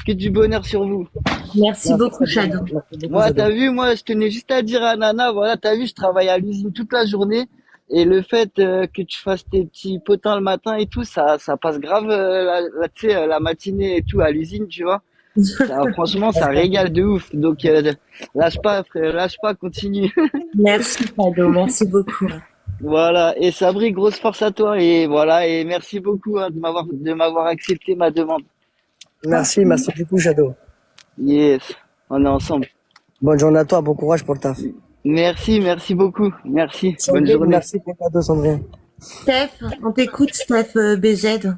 que du bonheur sur vous. Merci beaucoup, Shadow. Moi, t'as vu, moi, je tenais juste à dire à Nana, voilà, t'as vu, je travaille à l'usine toute la journée. Et le fait que tu fasses tes petits potins le matin et tout, ça passe grave, tu sais, la matinée et tout à l'usine, tu vois. Franchement, ça régale de ouf. Donc, lâche pas, frère, lâche pas, continue. Merci, Shadow. Merci beaucoup. Voilà. Et Sabri, grosse force à toi. Et voilà. Et merci beaucoup hein, de m'avoir accepté ma demande. Merci beaucoup, Shadow. Yes. On est ensemble. Bonne journée à toi, bon courage pour le taf. Merci beaucoup. Merci. Bonne Sandrine, journée. merci pour le cadeau, Sandrine. Steph, on t'écoute, Steph BZ.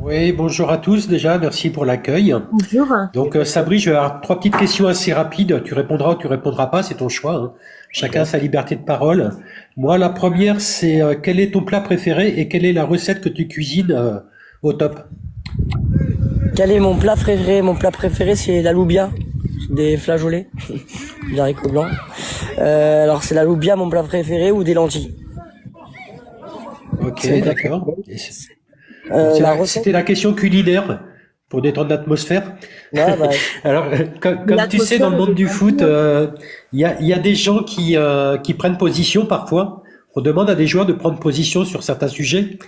Oui, bonjour à tous déjà, merci pour l'accueil. Bonjour. Donc Sabri, je vais avoir trois petites questions assez rapides, tu répondras ou tu répondras pas, c'est ton choix. Hein. Chacun sa liberté de parole. Moi, la première, c'est quel est ton plat préféré et quelle est la recette que tu cuisines au top? Quel est mon plat préféré? Mon plat préféré, c'est la loubia, des flageolets, des haricots blancs. Alors, c'est la loubia, mon plat préféré, ou des lentilles. Ok, d'accord. C'était la question culinaire pour détendre l'atmosphère. Ouais, Alors, comme tu sais, dans le monde du foot, il y a des gens qui prennent position parfois. On demande à des joueurs de prendre position sur certains sujets.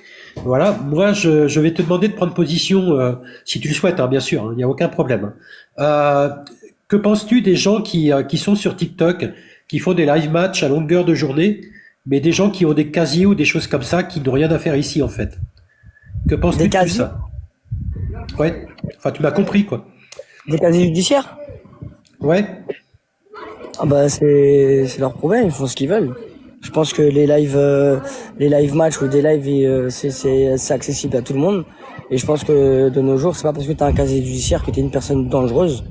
Voilà, moi, je vais te demander de prendre position, si tu le souhaites, hein, bien sûr, il n'y a aucun problème. Que penses-tu des gens qui sont sur TikTok, qui font des live matchs à longueur de journée, mais des gens qui ont des casiers ou des choses comme ça, qui n'ont rien à faire ici, en fait? Que penses-tu de tout ça? Ouais, enfin, tu m'as compris, quoi. Des casiers judiciaires? Ouais. Ah bah, c'est leur problème, ils font ce qu'ils veulent. Je pense que les live matchs ou des lives, c'est accessible à tout le monde. Et je pense que de nos jours, c'est pas parce que tu as un casier judiciaire que tu es une personne dangereuse.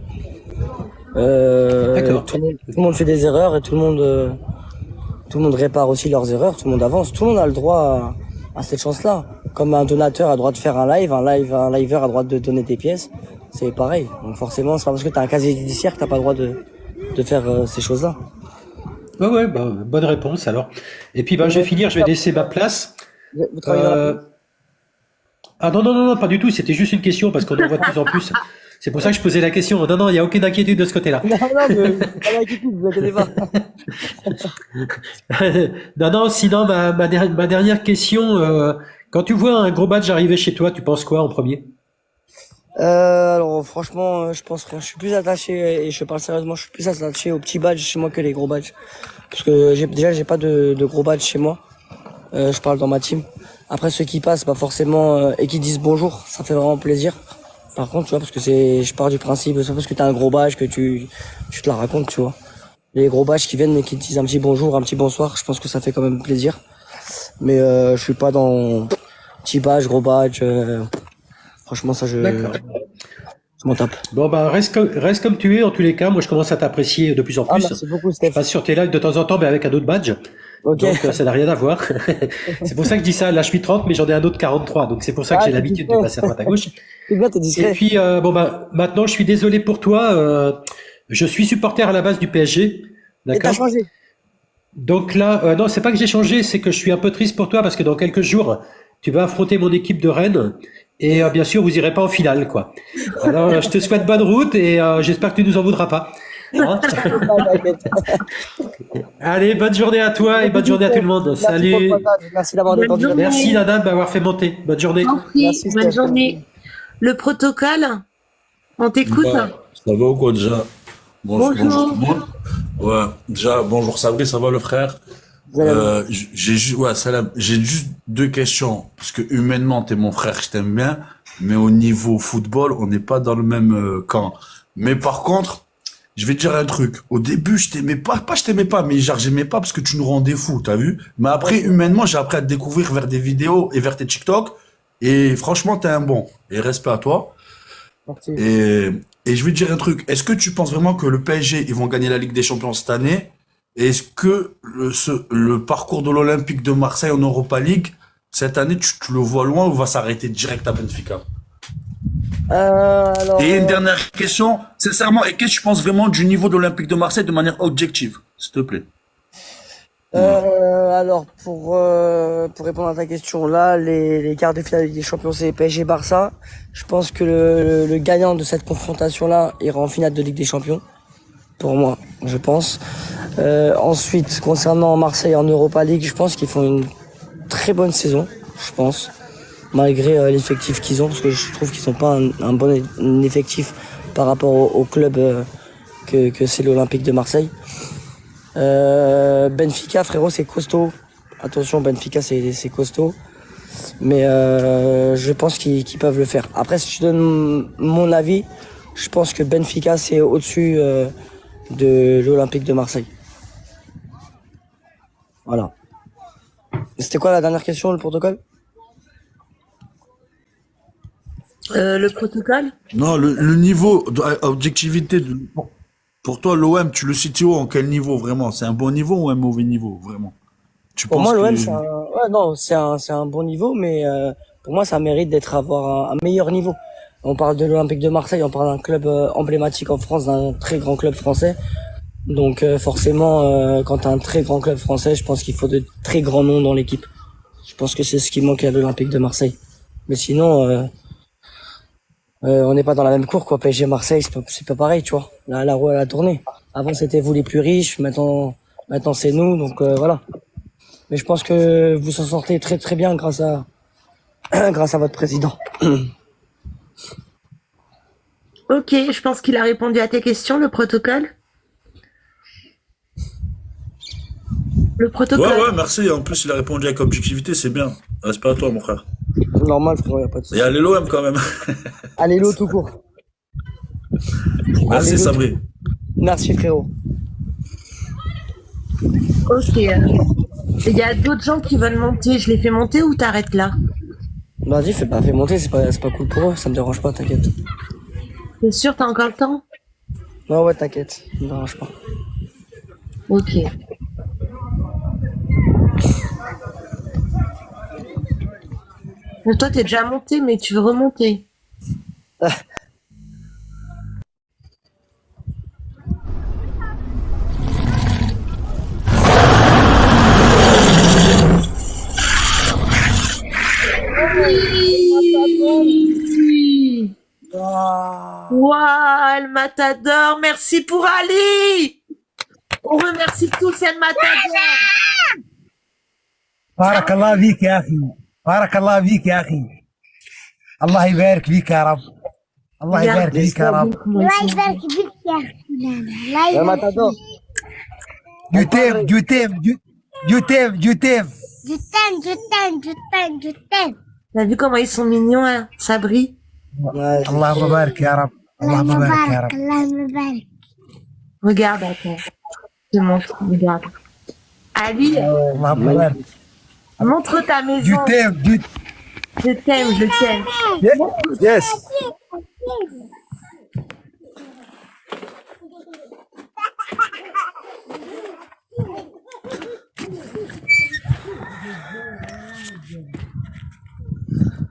D'accord. Tout le monde fait des erreurs et tout le monde répare aussi leurs erreurs, tout le monde avance. Tout le monde a le droit à cette chance-là. Comme un donateur a le droit de faire un liveur a le droit de donner des pièces. C'est pareil. Donc forcément, c'est pas parce que tu as un casier judiciaire que t'as pas le droit de faire ces choses-là. Ouais, bonne réponse alors. Et puis je vais finir, je vais laisser ma place. Vous travaillez dans la... Ah non, pas du tout, c'était juste une question parce qu'on en voit de plus en plus. C'est pour ça que je posais la question. Non, il n'y a aucune inquiétude de ce côté-là. Non, mais pas d'inquiétude, vous inquiétez pas. Non, sinon ma dernière question, quand tu vois un gros badge arriver chez toi, tu penses quoi en premier? Alors franchement, je pense que je suis plus attaché, et je parle sérieusement, je suis plus attaché aux petits badges chez moi que les gros badges. Parce que j'ai pas de gros badges chez moi. Je parle dans ma team. Après ceux qui passent, pas forcément, et qui disent bonjour, ça fait vraiment plaisir. Par contre, tu vois, parce que je pars du principe, c'est parce que t'as un gros badge que tu te la racontes, tu vois. Les gros badges qui viennent et qui te disent un petit bonjour, un petit bonsoir, je pense que ça fait quand même plaisir. Mais je suis pas dans petit badge, gros badge. Franchement, ça, je m'en tape. Bon, bah, reste comme tu es, en tous les cas. Moi, je commence à t'apprécier de plus en plus. Merci beaucoup, Steph. Je passe sur tes lives de temps en temps, mais avec un autre badge. Okay. Donc, ça n'a rien à voir. C'est pour ça que je dis ça. Là, je suis 30, mais j'en ai un autre 43. Donc, c'est pour ça que j'ai l'habitude de passer à droite à gauche. C'est bien, t'es discret. Et puis, bon, bah, maintenant, je suis désolé pour toi. Je suis supporter à la base du PSG. D'accord. Et t'as changé? Donc là, non, c'est pas que j'ai changé, c'est que je suis un peu triste pour toi parce que dans quelques jours, tu vas affronter mon équipe de Rennes et bien sûr, vous irez pas en finale, quoi. Alors, je te souhaite bonne route et j'espère que tu nous en voudras pas. Hein. Allez, bonne journée à toi et bonne journée à tout le monde. Salut. Merci d'avoir détendu. Merci Nana de m'avoir fait monter. Bonne journée. Merci, bonne journée. Le protocole, on t'écoute. Ça va ou quoi déjà? Bonjour tout le monde. Ouais, déjà, bonjour Sabri, ça va le frère? Salam. J'ai juste deux questions. Parce que humainement, t'es mon frère, je t'aime bien. Mais au niveau football, on n'est pas dans le même camp. Mais par contre, je vais te dire un truc. Au début, je t'aimais pas je t'aimais pas, mais genre, j'aimais pas parce que tu nous rendais fous, t'as vu? Mais après, humainement, j'ai appris à te découvrir vers des vidéos et vers tes TikTok. Et franchement, t'es un bon. Et respect à toi. Merci. Et je vais te dire un truc. Est-ce que tu penses vraiment que le PSG, ils vont gagner la Ligue des Champions cette année? Et est-ce que le parcours de l'Olympique de Marseille en Europa League, cette année, tu le vois loin ou va s'arrêter direct à Benfica? Et une dernière question. Sincèrement, et qu'est-ce que tu penses vraiment du niveau de l'Olympique de Marseille de manière objective, s'il te plaît? Alors, pour répondre à ta question, là, les quarts de finale des champions, c'est PSG-Barça. Je pense que le gagnant de cette confrontation-là ira en finale de Ligue des Champions. Pour moi, je pense. Ensuite, concernant Marseille en Europa League, je pense qu'ils font une très bonne saison, je pense. Malgré l'effectif qu'ils ont, parce que je trouve qu'ils n'ont pas un bon effectif par rapport au club que c'est l'Olympique de Marseille. Benfica, frérot, c'est costaud. Attention, Benfica, c'est costaud. Mais je pense qu'ils peuvent le faire. Après, si je donne mon avis, je pense que Benfica, c'est au-dessus de l'Olympique de Marseille. Voilà. C'était quoi la dernière question, le protocole? Le protocole? Non, le niveau d'objectivité pour toi, l'OM, tu le situes en quel niveau vraiment? C'est un bon niveau ou un mauvais niveau vraiment? Pour moi, l'OM, c'est un bon niveau, mais pour moi, ça mérite avoir un meilleur niveau. On parle de l'Olympique de Marseille, on parle d'un club emblématique en France, d'un très grand club français. Donc forcément, quand tu as un très grand club français, je pense qu'il faut de très grands noms dans l'équipe. Je pense que c'est ce qui manque à l'Olympique de Marseille. Mais sinon, on n'est pas dans la même cour, quoi. PSG Marseille, c'est pas pareil, tu vois. Là, la roue elle a tourné. Avant, c'était vous les plus riches, maintenant c'est nous, donc voilà. Mais je pense que vous s'en sortez très très bien grâce à votre président. Ok, je pense qu'il a répondu à tes questions, le protocole. Le protocole. Ouais, merci. En plus, il a répondu avec objectivité, c'est bien. Respect à toi, mon frère. Normal, frérot, y a pas de souci. Et allez l'OM quand même. Allez l'eau tout court. Merci, Sabri. Merci, frérot. Ok. Il y a d'autres gens qui veulent monter. Je les fais monter ou t'arrêtes là? Vas-y, fais monter, c'est pas cool pour eux, ça me dérange pas, t'inquiète. T'es sûr, t'as encore le temps? Ouais, t'inquiète, ça me dérange pas. Ok. Mais toi, t'es déjà monté, mais tu veux remonter. Waouh, le Matador, merci pour Ali. On remercie tous El Matador. بارك الله فيك يا أخي بارك الله فيك يا أخي الله يبارك فيك يا رب الله يبارك فيك يا رب الله يبارك فيك يا أخي الله يا يبارك Matador. Du t'aime du t'aime du t'aime du t'aime je t'aime. T'as vu comment ils sont mignons, hein, Sabri? اللهم بارك يا رب اللهم بارك يا رب اللهم بارك. Regarde, attends. Je te montre, regarde. Ali, اللهم بارك Montre ta Je maison. t'aime, Je t'aime, je t'aime. Yes.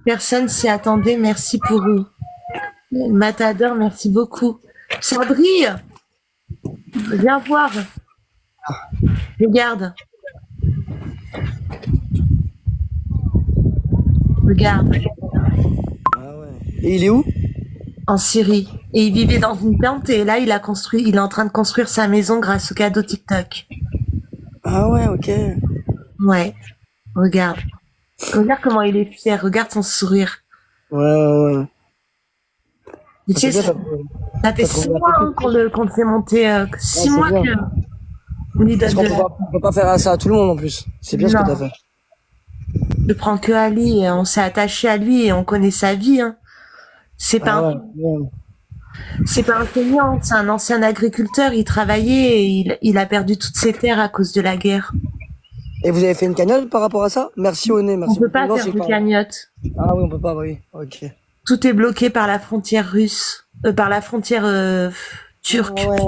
Personne s'y attendait, merci pour eux. Matador, merci beaucoup. Sabri, viens voir. Regarde. Regarde. Et il est où? En Syrie. Et il vivait dans une tente et là, il est en train de construire sa maison grâce au cadeau TikTok. Ah ouais, ok. Ouais. Regarde. Regarde comment il est fier. Regarde son sourire. Ouais. Tu sais, ça fait 6 mois hein, qu'on le fait monter. 6 mois bien. que... on lui donne Parce qu'on peut pas faire ça à tout le monde en plus. C'est bien ce que Non. t'as fait. Je prends que Ali et on s'est attaché à lui et on connaît sa vie. Hein. C'est pas c'est pas un feignant, c'est un ancien agriculteur. Il travaillait et il a perdu toutes ses terres à cause de la guerre. Et vous avez fait une cagnotte par rapport à ça? Merci Oné, merci. On peut pas Non, faire c'est de cagnotte. Ah oui, on peut pas, oui. Ok. Tout est bloqué par la frontière russe, par la frontière turque. Ah ouais.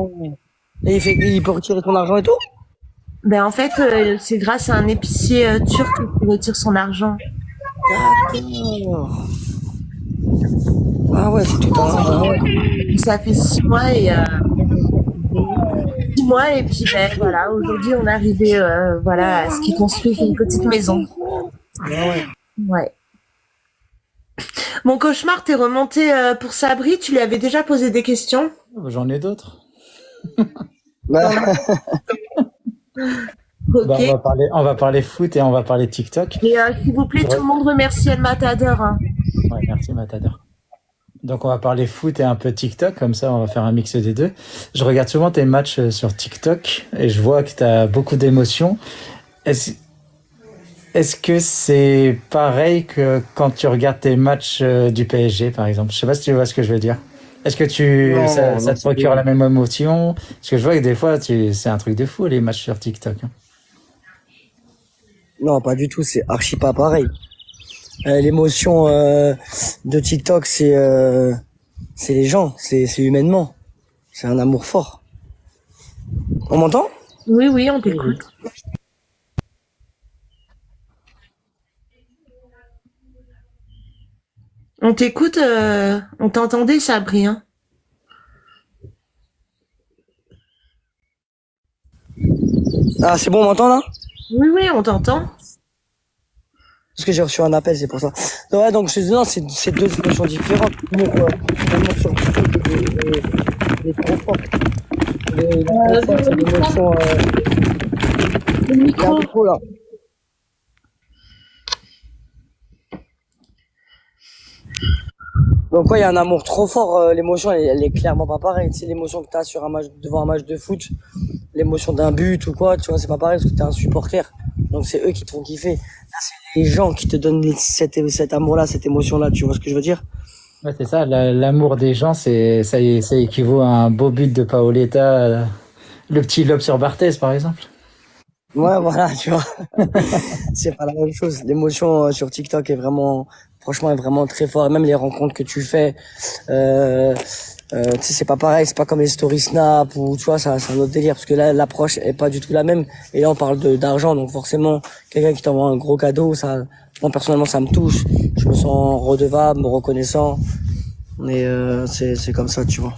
Et il peut retirer son argent et tout? Ben en fait, c'est grâce à un épicier turc qu'il retire son argent. D'accord. Ah ouais, c'est tout un... Ça fait 6 mois et 6 mois et puis ben voilà, aujourd'hui on est arrivé voilà à ce qu'il construit une petite maison. Ouais. Mon cauchemar, t'es remonté pour Sabri, tu lui avais déjà posé des questions? J'en ai d'autres. Ok. Bah, on va parler foot et on va parler TikTok. Et s'il vous plaît, tout le monde remercie El Matador. Hein. Ouais, merci Matador. Donc on va parler foot et un peu TikTok, comme ça on va faire un mix des deux. Je regarde souvent tes matchs sur TikTok et je vois que tu as beaucoup d'émotions. Est-ce que c'est pareil que quand tu regardes tes matchs du PSG par exemple? Je sais pas si tu vois ce que je veux dire. Est-ce que ça te procure la même émotion? Parce que je vois que des fois c'est un truc de fou les matchs sur TikTok. Non, pas du tout, c'est archi pas pareil. L'émotion de TikTok, c'est les gens, c'est humainement. C'est un amour fort. On m'entend? Oui, on t'écoute. On t'écoute, on t'entendait, Sabri. Hein. Ah, c'est bon, on m'entend là? Oui, on t'entend. Parce que j'ai reçu un appel, c'est pour ça. Ouais, donc je te dis, non, c'est deux émotions différentes. L'amour sur TikTok est trop fort. Il est trop fort, c'est l'émotion... Le micro. Micro, là. Donc ouais, il y a un amour trop fort. L'émotion, elle est clairement pas pareille. Tu sais, l'émotion que t'as sur devant un match de foot, l'émotion d'un but ou quoi, tu vois, c'est pas pareil parce que t'es un supporter. Donc c'est eux qui te font kiffer. Là, c'est les gens qui te donnent cet amour-là, cette émotion-là. Tu vois ce que je veux dire? Ouais, c'est ça. L'amour des gens, ça équivaut à un beau but de Paoletta, le petit lob sur Barthez, par exemple. Ouais, voilà, tu vois. C'est pas la même chose. L'émotion sur TikTok franchement, est vraiment très fort. Et même les rencontres que tu fais, tu sais, c'est pas pareil. C'est pas comme les stories Snap ou, tu vois, c'est un autre délire. Parce que là, l'approche est pas du tout la même. Et là, on parle d'argent. Donc, forcément, quelqu'un qui t'envoie un gros cadeau, moi, personnellement, ça me touche. Je me sens redevable, reconnaissant. Mais, c'est comme ça, tu vois.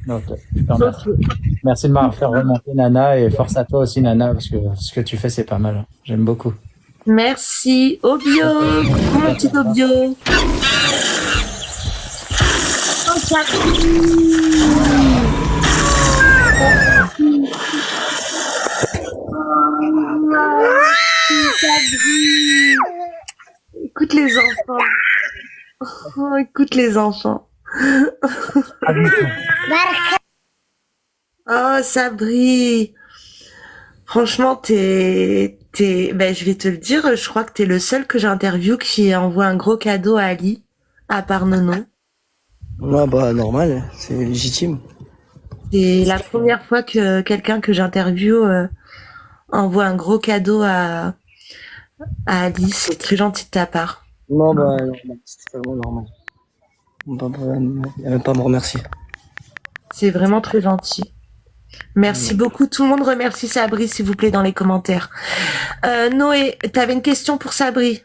Ok, je te remercie. Merci de m'avoir fait remonter Nana et force à toi aussi Nana parce que ce que tu fais c'est pas mal. J'aime beaucoup. Merci. Obio. Mon petit Obio. Oh, Sabri. Écoute les enfants. Oh, écoute les enfants. Oh, Sabri. Franchement, ben, je vais te le dire, je crois que t'es le seul que j'interviewe qui envoie un gros cadeau à Ali, à part Nono. Ouais, bah, normal, c'est légitime. C'est la première fois que quelqu'un que j'interviewe envoie un gros cadeau à à Alice, c'est très gentil de ta part. Non, bah, normal, c'est totalement normal. Pas de problème, il n'y a même pas à me remercier. C'est vraiment très gentil. Merci beaucoup. Tout le monde remercie Sabri, s'il vous plaît, dans les commentaires. Noé, t'avais une question pour Sabri.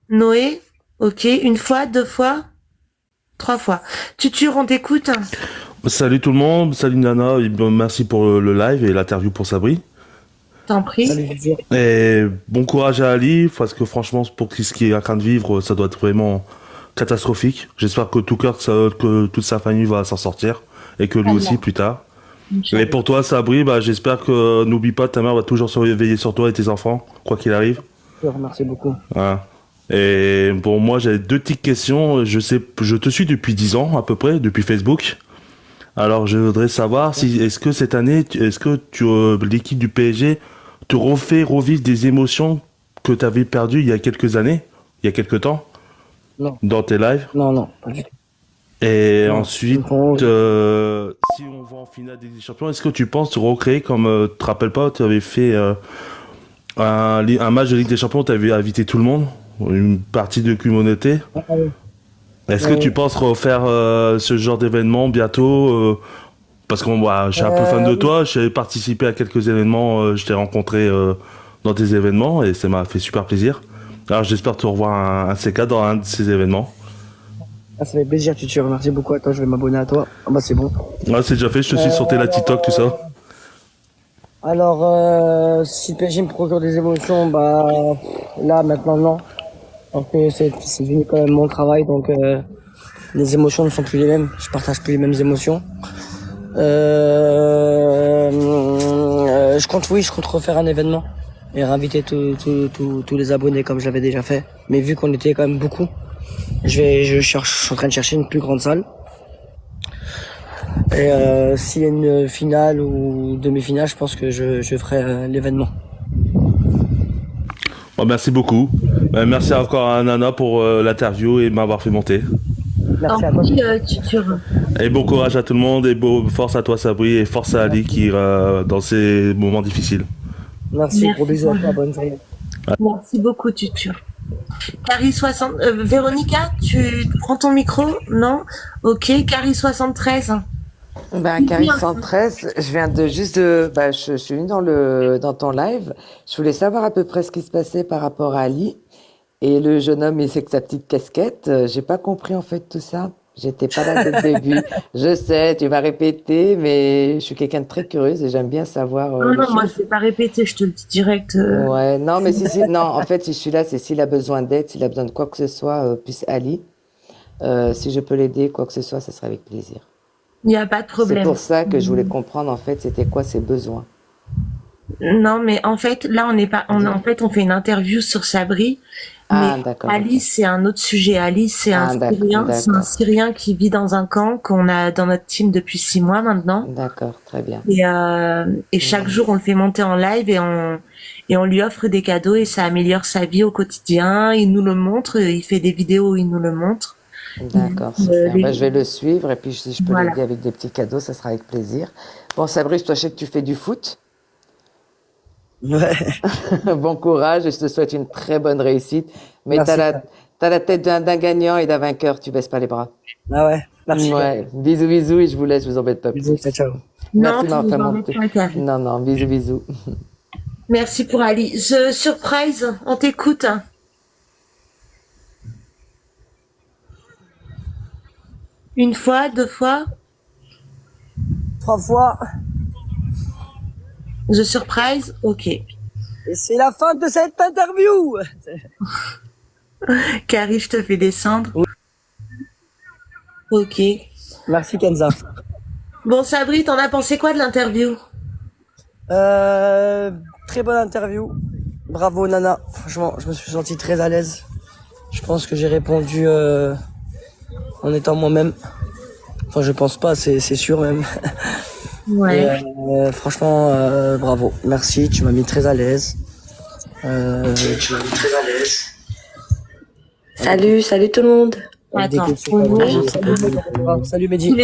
Noé, ok, une fois, 2 fois, 3 fois. Tutur, on t'écoute. Salut tout le monde, salut Nana, et merci pour le live et l'interview pour Sabri. T'en prie. Et bon courage à Ali, parce que franchement, pour ce qui est en train de vivre, ça doit être vraiment catastrophique. J'espère que que toute sa famille va s'en sortir, et que lui aussi plus tard. Et pour toi, Sabri, j'espère que n'oublie pas, ta mère va toujours veiller sur toi et tes enfants, quoi qu'il arrive. Merci beaucoup. Voilà. Et bon, moi, j'ai 2 petites questions. Je te suis depuis 10 ans, à peu près, depuis Facebook. Alors, je voudrais savoir est-ce que cette année, l'équipe du PSG te refait revivre des émotions que tu avais perdues il y a quelques années, il y a quelques temps, dans tes lives? Non, pas du tout. Et ensuite, si on va en finale des Ligue des Champions, est-ce que tu penses te recréer comme, tu te rappelles pas, tu avais fait un match de Ligue des Champions, tu avais invité tout le monde, une partie de communauté? Est-ce que tu penses refaire ce genre d'événement bientôt parce que je suis un peu fan de toi, j'ai participé à quelques événements, je t'ai rencontré dans des événements et ça m'a fait super plaisir. Alors j'espère te revoir un C4 dans un de ces événements. Ah, ça fait plaisir, tu remercie beaucoup. Attends, je vais m'abonner à toi. Ah bah c'est bon. Ouais, c'est déjà fait, je te suis sur tes TikTok, tout ça. Alors, si le PSG me procure des émotions, là, maintenant, non. Donc, c'est devenu quand même mon travail, donc les émotions ne sont plus les mêmes. Je partage plus les mêmes émotions. Je compte refaire un événement et réinviter tous les abonnés comme j'avais déjà fait. Mais vu qu'on était quand même beaucoup, je suis en train de chercher une plus grande salle. Et s'il y a une finale ou demi-finale, je pense que je ferai l'événement. Bon, merci beaucoup. Merci encore à Nana pour l'interview et m'avoir fait monter. Merci à toi. Et bon courage à tout le monde et force à toi Sabri et force à Ali qui dans ces moments difficiles. Merci. Gros bisous à toi, bonne journée. Merci beaucoup Tutur. Carrie 60, Véronica, tu prends ton micro? Non? Ok, Carrie 73. Carrie 113, je viens je suis venue dans ton live. Je voulais savoir à peu près ce qui se passait par rapport à Ali. Et le jeune homme, il sait que sa petite casquette. J'ai pas compris en fait tout ça. J'étais pas là dès le début. Je sais, tu vas répéter, mais je suis quelqu'un de très curieuse et j'aime bien savoir. Non, moi je vais pas répéter, je te le dis direct. Ouais, non, mais non, en fait, si je suis là, c'est s'il a besoin d'aide, s'il a besoin de quoi que ce soit, plus Ali. Si je peux l'aider, quoi que ce soit, ça serait avec plaisir. Il n'y a pas de problème. C'est pour ça que je voulais comprendre en fait, c'était quoi ses besoins. Non, mais en fait, là, on fait une interview sur Sabri. Mais Ali, c'est un autre sujet. Ali, c'est un Syrien qui vit dans un camp qu'on a dans notre team depuis 6 mois maintenant. D'accord, très bien. Et chaque jour, on le fait monter en live et on lui offre des cadeaux et ça améliore sa vie au quotidien. Il nous le montre, il fait des vidéos où il nous le montre. D'accord, super. Je vais le suivre et puis si je peux l'aider avec des petits cadeaux, ça sera avec plaisir. Bon, Sabri, je sais que tu fais du foot. Ouais. Bon courage et je te souhaite une très bonne réussite. Mais t'as la tête d'un gagnant et d'un vainqueur, tu baisses pas les bras. Ah ouais, merci. Ouais. Bisous et je vous laisse, je vous embête pas plus. Bisous, ciao. Merci de m'avoir fait monter. Non, bisous. Merci pour Ali. The Surprise, on t'écoute. Une fois, 2 fois? 3 fois. The Surprise, ok. Et c'est la fin de cette interview. Carrie, je te fais descendre. Oui. Ok. Merci Kenza. Bon, Sabri, t'en as pensé quoi de l'interview? Très bonne interview. Bravo Nana. Franchement, je me suis senti très à l'aise. Je pense que j'ai répondu en étant moi-même. Enfin, je pense pas, c'est sûr même. Ouais. Franchement, bravo. Merci, tu m'as mis très à l'aise. Salut tout le monde. Attends. Salut Mehdi.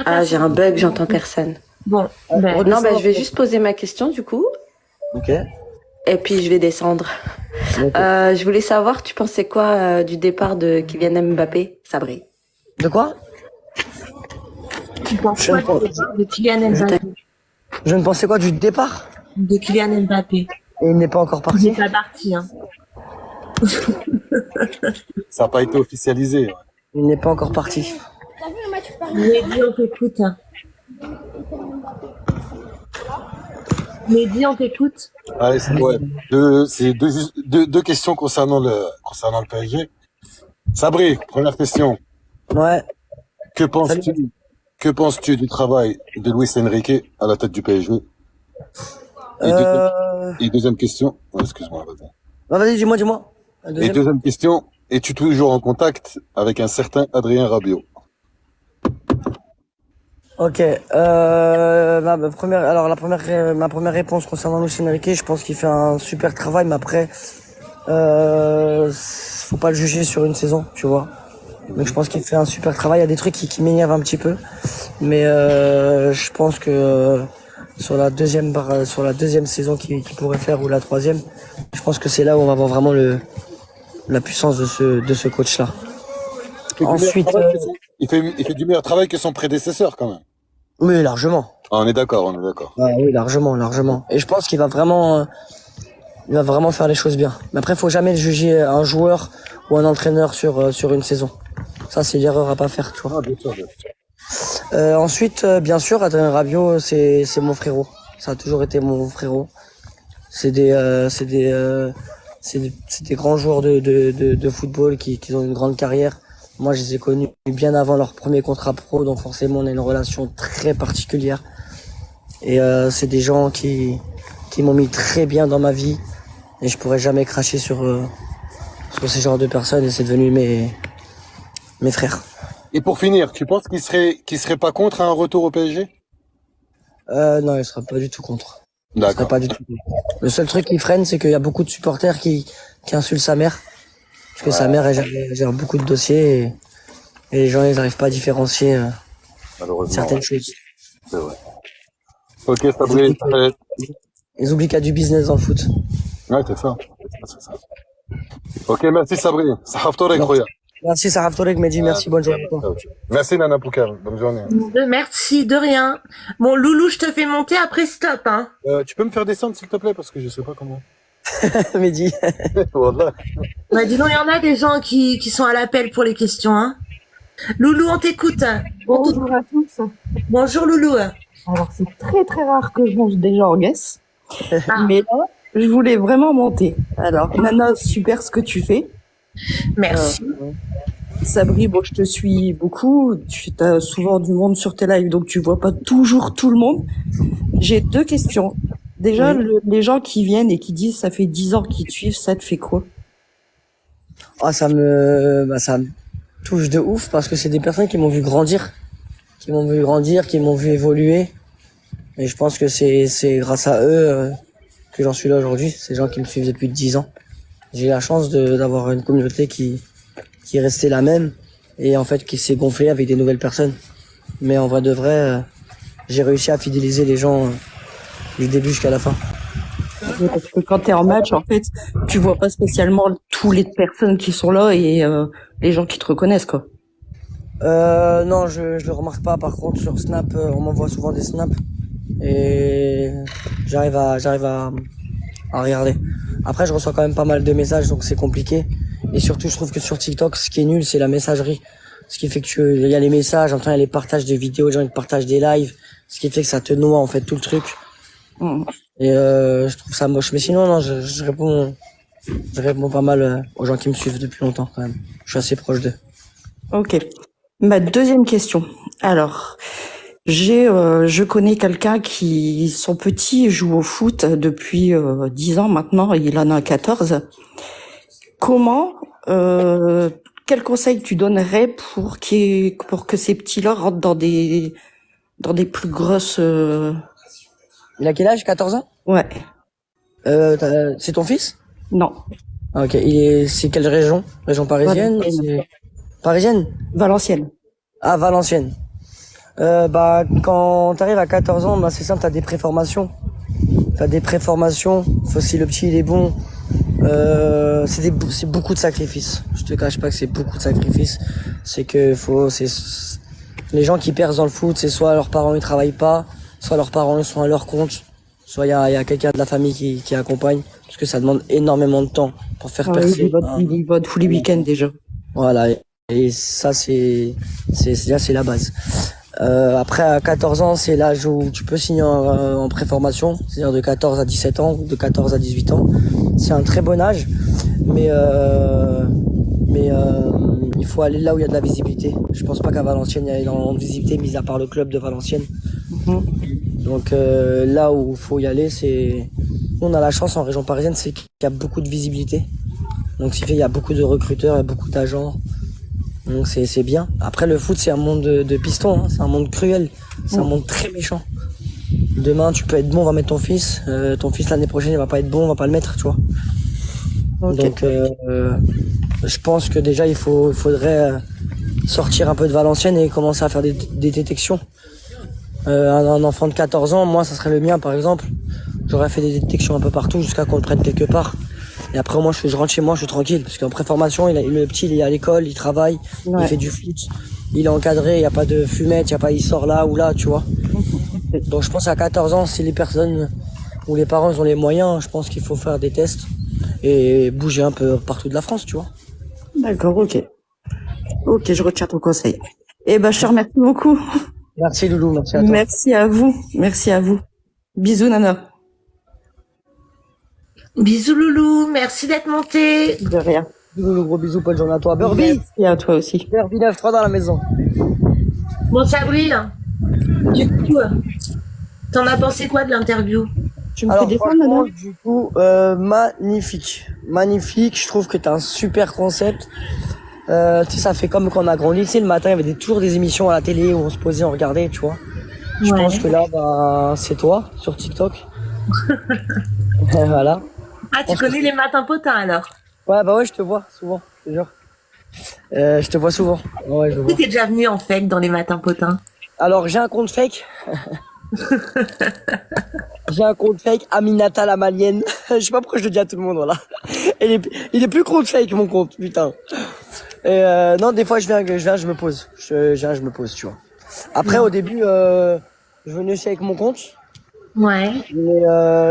Ah, j'ai un bug, j'entends personne. Bon, Non, je vais juste poser ma question du coup. Ok. Et puis je vais descendre. Je voulais savoir, tu pensais quoi du départ de Kylian Mbappé, Sabri? De quoi? Tu penses quoi du départ de Kylian Mbappé? Je ne pensais quoi du départ? De Kylian Mbappé. Et il n'est pas encore Il parti? n'est pas parti, hein. Ça n'a pas été officialisé. Ouais. Il n'est pas encore parti. Mehdi, on t'écoute. Mehdi, on t'écoute. Allez, c'est deux questions concernant le PSG. Sabri, première question. Ouais. Que penses-tu du travail de Luis Enrique à la tête du PSG? Et deuxième question. Oh, excuse-moi, vas-y. Non, vas-y, dis-moi. Et deuxième question. Es-tu toujours en contact avec un certain Adrien Rabiot? Ok. Ma première réponse concernant Luis Enrique, je pense qu'il fait un super travail, mais après, faut pas le juger sur une saison, tu vois. Donc je pense qu'il fait un super travail. Il y a des trucs qui m'énervent un petit peu, mais je pense que sur la deuxième saison qu'il pourrait faire, ou la troisième, je pense que c'est là où on va voir vraiment la puissance de ce coach-là. Ensuite, il fait du meilleur travail que son prédécesseur quand même. Oui, largement. Ah, on est d'accord. Ah, oui, largement. Et je pense qu'il va vraiment faire les choses bien. Mais après, faut jamais juger un joueur ou un entraîneur sur une saison. Ça, c'est l'erreur à pas faire, tu vois. Bien sûr. Ensuite, bien sûr, Adrien Rabiot, c'est mon frérot. Ça a toujours été mon frérot. C'est des grands joueurs de football qui ont une grande carrière. Moi, je les ai connus bien avant leur premier contrat pro, donc forcément, on a une relation très particulière. Et c'est des gens qui m'ont mis très bien dans ma vie, et je pourrais jamais cracher sur ces genres de personnes, et c'est devenu mes frères. Et pour finir, tu penses qu'il serait pas contre un retour au PSG? Non, il sera pas du tout contre. D'accord. Pas du tout. Le seul truc qui freine, c'est qu'il y a beaucoup de supporters qui insultent sa mère. Parce que sa mère, elle gère beaucoup de dossiers, et les gens, ils n'arrivent pas à différencier certaines choses. C'est vrai. Ok, Sabri. Ils oublient qu'il y a du business dans le foot. Ouais, c'est ça. Ok, merci Sabri. Sahaftorek, Khoya. Merci Saraftorek, Mehdi, merci, bonne journée. Merci Nana Poukar, bonne journée. Merci, de rien. Bon, Loulou, je te fais monter, après stop, hein. Tu peux me faire descendre s'il te plaît, parce que je sais pas comment. Mehdi. Voilà. Bah, dis donc, il y en a des gens qui sont à l'appel pour les questions, hein. Loulou, on t'écoute. Bonjour à tous. Bonjour Loulou. Alors c'est très très rare que je mange des jorgues, mais là je voulais vraiment monter. Alors Nana, super ce que tu fais. Merci. Sabri, bon, je te suis beaucoup. Tu as souvent du monde sur tes lives, donc tu vois pas toujours tout le monde. J'ai deux questions. Déjà, les gens qui viennent et qui disent ça fait 10 ans qu'ils te suivent, ça te fait quoi? Ah, ça me touche de ouf, parce que c'est des personnes qui m'ont vu grandir, qui m'ont vu évoluer. Et je pense que c'est grâce à eux que j'en suis là aujourd'hui. Ces gens qui me suivent depuis 10 ans. J'ai la chance d'avoir une communauté qui est restée la même, et en fait qui s'est gonflée avec des nouvelles personnes. Mais en vrai de vrai, j'ai réussi à fidéliser les gens du début jusqu'à la fin. Parce que quand t'es en match, en fait, tu vois pas spécialement toutes les personnes qui sont là et les gens qui te reconnaissent, quoi. Non, je le remarque pas. Par contre, sur Snap, on m'envoie souvent des snaps, et j'arrive à regarder. Après, je reçois quand même pas mal de messages, donc c'est compliqué. Et surtout, je trouve que sur TikTok, ce qui est nul, c'est la messagerie. Ce qui fait que il y a les messages, en même temps, il y a les partages de vidéos, les gens ils partagent des lives, ce qui fait que ça te noie en fait tout le truc. Et je trouve ça moche. Mais sinon, non, je réponds pas mal aux gens qui me suivent depuis longtemps quand même. Je suis assez proche d'eux. Ok. Ma deuxième question. Alors, je connais quelqu'un qui, son petit, joue au foot depuis 10 ans maintenant, il en a 14. Quel conseil tu donnerais pour que ces petits-là rentrent dans des plus grosses... Il a quel âge? 14 ans? Ouais. C'est ton fils? Non. Ok, c'est quelle région? Région parisienne? Parisienne? Valenciennes. Ah, Valenciennes. Bah, quand t'arrives à 14 ans, bah, c'est simple, t'as des préformations. Si le petit il est bon, c'est beaucoup de sacrifices. Je te cache pas que c'est beaucoup de sacrifices. C'est que les gens qui percent dans le foot, c'est soit leurs parents ils travaillent pas, soit leurs parents ils sont à leur compte, soit il y a quelqu'un de la famille qui accompagne, parce que ça demande énormément de temps pour faire percer. Il vote tous les week-ends déjà. Voilà, et ça c'est la base. Après à 14 ans, c'est l'âge où tu peux signer en préformation, c'est-à-dire de 14 à 17 ans ou de 14 à 18 ans. C'est un très bon âge, mais il faut aller là où il y a de la visibilité. Je pense pas qu'à Valenciennes il y a énormément de visibilité, mis à part le club de Valenciennes. Donc là où il faut y aller, nous on a la chance en région parisienne, c'est qu'il y a beaucoup de visibilité. Donc il y a beaucoup de recruteurs, il y a beaucoup d'agents. Donc c'est bien. Après le foot c'est un monde de pistons, hein. C'est un monde cruel, c'est un monde très méchant. Demain tu peux être bon, on va mettre ton fils l'année prochaine il va pas être bon, on va pas le mettre, tu vois. Okay. Donc je pense que déjà il faudrait sortir un peu de Valenciennes et commencer à faire des détections. Un enfant de 14 ans, moi ça serait le mien par exemple, j'aurais fait des détections un peu partout jusqu'à qu'on le prenne quelque part. Et après moi je rentre chez moi, je suis tranquille, parce qu'en préformation, le petit il est à l'école, il travaille, il fait du foot, il est encadré, il n'y a pas de fumette, il sort là ou là, tu vois. Donc je pense à 14 ans, si les personnes ou les parents ils ont les moyens, je pense qu'il faut faire des tests et bouger un peu partout de la France, tu vois. D'accord, ok. Ok, je retiens ton conseil. Eh ben je te remercie beaucoup. Merci Loulou, merci à toi. Merci à vous. Bisous Nana. Bisous Loulou, merci d'être monté. De rien. Loulou, gros bisous, bonne journée à toi. Burby. Merci à toi aussi. Burby 9-3 dans la maison. Bon Sabri, du coup, t'en as pensé quoi de l'interview? Tu me fais descendre Nana? Du coup, magnifique. Magnifique, je trouve que t'as un super concept. Tu sais, ça fait comme quand on a grandi, tu sais, le matin, il y avait toujours des émissions à la télé où on se posait, on regardait, tu vois. Je pense que là, bah, c'est toi, sur TikTok. Voilà. Ah, tu connais les matins potins alors? Ouais, bah ouais, je te vois souvent, je te jure. Je te vois souvent. Ouais, je vois. T'es déjà venu en fait dans les matins potins? Alors, j'ai un compte fake. J'ai un compte fake, Aminata la malienne. Je sais pas pourquoi je le dis à tout le monde, voilà. Il est plus compte fake, mon compte, putain. Et non, des fois, je viens, je me pose. Je me pose, tu vois. Après, au début, je venais aussi avec mon compte. Ouais. Mais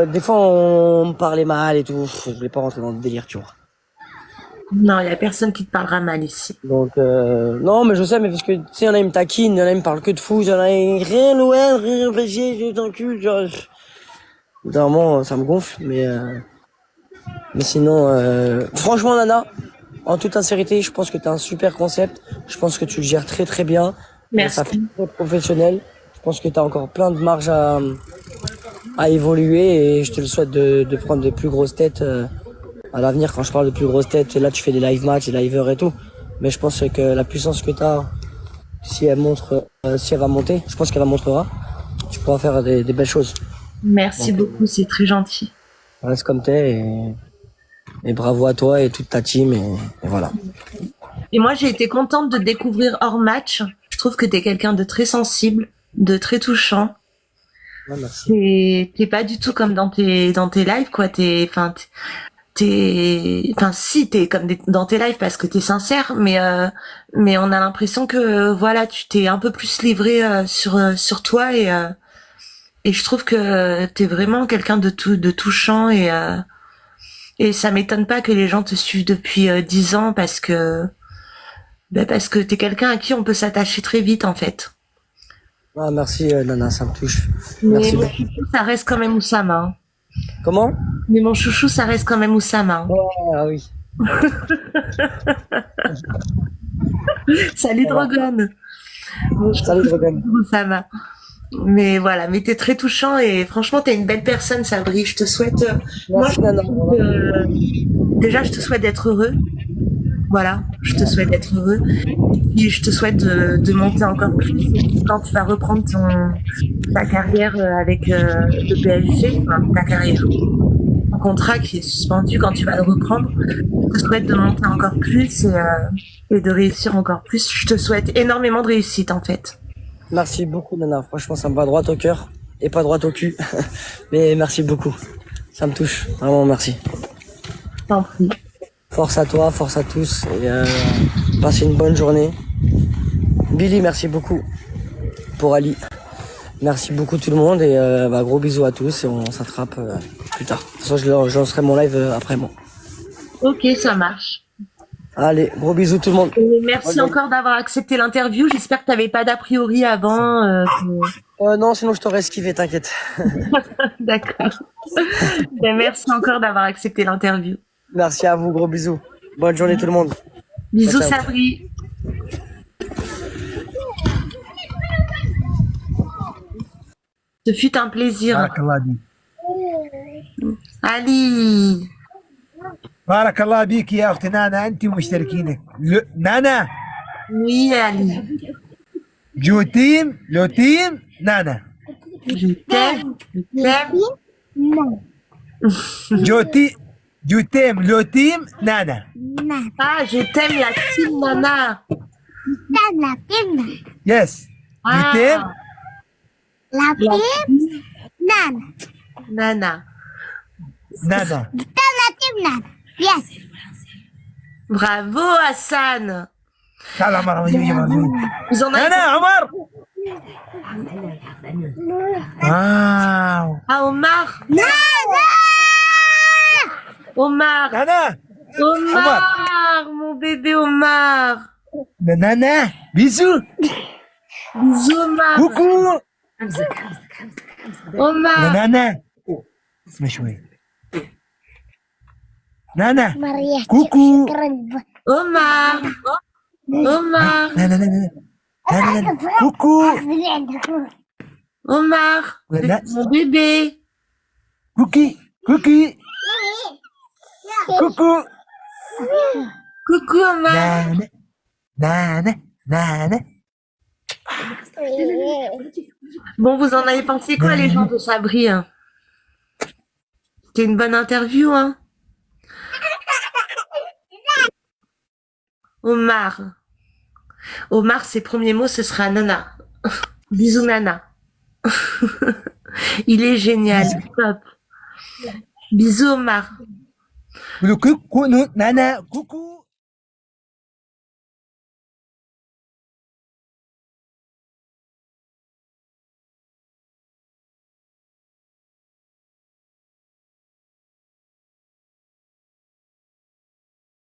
des fois, on me parlait mal et tout. Je voulais pas rentrer dans le délire, tu vois. Non, il y a personne qui te parlera mal ici. Donc, non, mais je sais, mais parce que, tu sais, il y en a, ils me taquinent, il y en a, ils me parlent que de fou, il y en a, rien, ouais, rien, j'ai ton cul, genre. Vraiment, ça me gonfle, mais sinon, franchement, Nana, en toute sincérité, je pense que t'as un super concept. Je pense que tu le gères très très bien. Merci. Ça fait très professionnel. Je pense que t'as encore plein de marge à évoluer et je te le souhaite de prendre de plus grosses têtes à l'avenir. Quand je parle de plus grosses têtes, là tu fais des live matchs, des liveurs et tout. Mais je pense que la puissance que t'as, si elle va monter, je pense qu'elle va montrera, tu pourras faire des belles choses. Merci beaucoup, c'est très gentil. Reste comme t'es et bravo à toi et toute ta team et voilà. Et moi j'ai été contente de découvrir hors match. Je trouve que t'es quelqu'un de très sensible, de très touchant. Ouais, merci. T'es pas du tout comme dans tes lives, quoi. Si, t'es comme dans tes lives parce que t'es sincère, mais on a l'impression que, voilà, tu t'es un peu plus livré sur toi et je trouve que t'es vraiment quelqu'un de touchant et ça m'étonne pas que les gens te suivent depuis 10 ans parce que t'es quelqu'un à qui on peut s'attacher très vite, en fait. Ah, merci Nana, ça me touche. Mais Merci mon beaucoup. chouchou, ça reste quand même Oussama. Hein. Comment? Mais mon chouchou, ça reste quand même Oussama. Hein. Ouais, ah oui. Salut Drogon. Salut Drogon. Oussama. Mais voilà, mais t'es très touchant et franchement t'es une belle personne, Sabri. Je te souhaite. Merci, Nana. Déjà, je te souhaite d'être heureux. Voilà, je te souhaite d'être heureux. Et puis, je te souhaite de monter encore plus quand tu vas reprendre ta carrière avec le PSG, enfin, ta carrière. Ton contrat qui est suspendu quand tu vas le reprendre. Je te souhaite de monter encore plus et de réussir encore plus. Je te souhaite énormément de réussite en fait. Merci beaucoup, Nana. Franchement, ça me va droit au cœur et pas droit au cul. Mais merci beaucoup. Ça me touche. Vraiment, merci. Tant pis. Force à toi, force à tous. Et passez une bonne journée. Billy, merci beaucoup. Pour Ali. Merci beaucoup tout le monde. Et gros bisous à tous. Et on s'attrape plus tard. De toute façon, je lancerai mon live après moi. Ok, ça marche. Allez, gros bisous tout le monde. Et merci encore d'avoir accepté l'interview. J'espère que t'avais pas d'a priori avant. Non, sinon je t'aurais esquivé, t'inquiète. D'accord. Ben, merci encore d'avoir accepté l'interview. Merci à vous, gros bisous. Bonne journée tout le monde. Bisous, Ciao, ciao. Sabri. Ce fut un plaisir. بارك الله بيك. Ali. بارك الله بيك يا اختي نانا، انت ومشتركينك. نانا. Oui, Ali. جو تيم لو تيم نانا. Je t'aime. Non. جو تيم لو تيم نانا. Ah, je t'aime la team Nana. La team. يس. جو Ah, تيم La team. Nana. Nana. نانا. La team Nana. Yes. Bravo, Hassan. تعال عمر Vous en avez... نانا عمر. واو. Ah, Omar. Omar. نانا. Omar, mon bébé Omar. نانا بيزو. Bisous, Omar. كوكو. Omar. نانا. اسمع شوي. نانا. Maria. كوكو. Omar. Omar. لا لا لا لا لا لا كوكو. Omar. لا. Mon bébé. كوكي كوكي. كوكو. Coucou, Omar. نانا نانا نانا. Bon, vous en avez pensé quoi, les gens de Sabri, hein? C'était une bonne interview, hein? Omar. Omar, ses premiers mots, ce sera Nana. Bisous, Nana. Il est génial. Top. Bisous, Omar. كوكو نانا كوكو.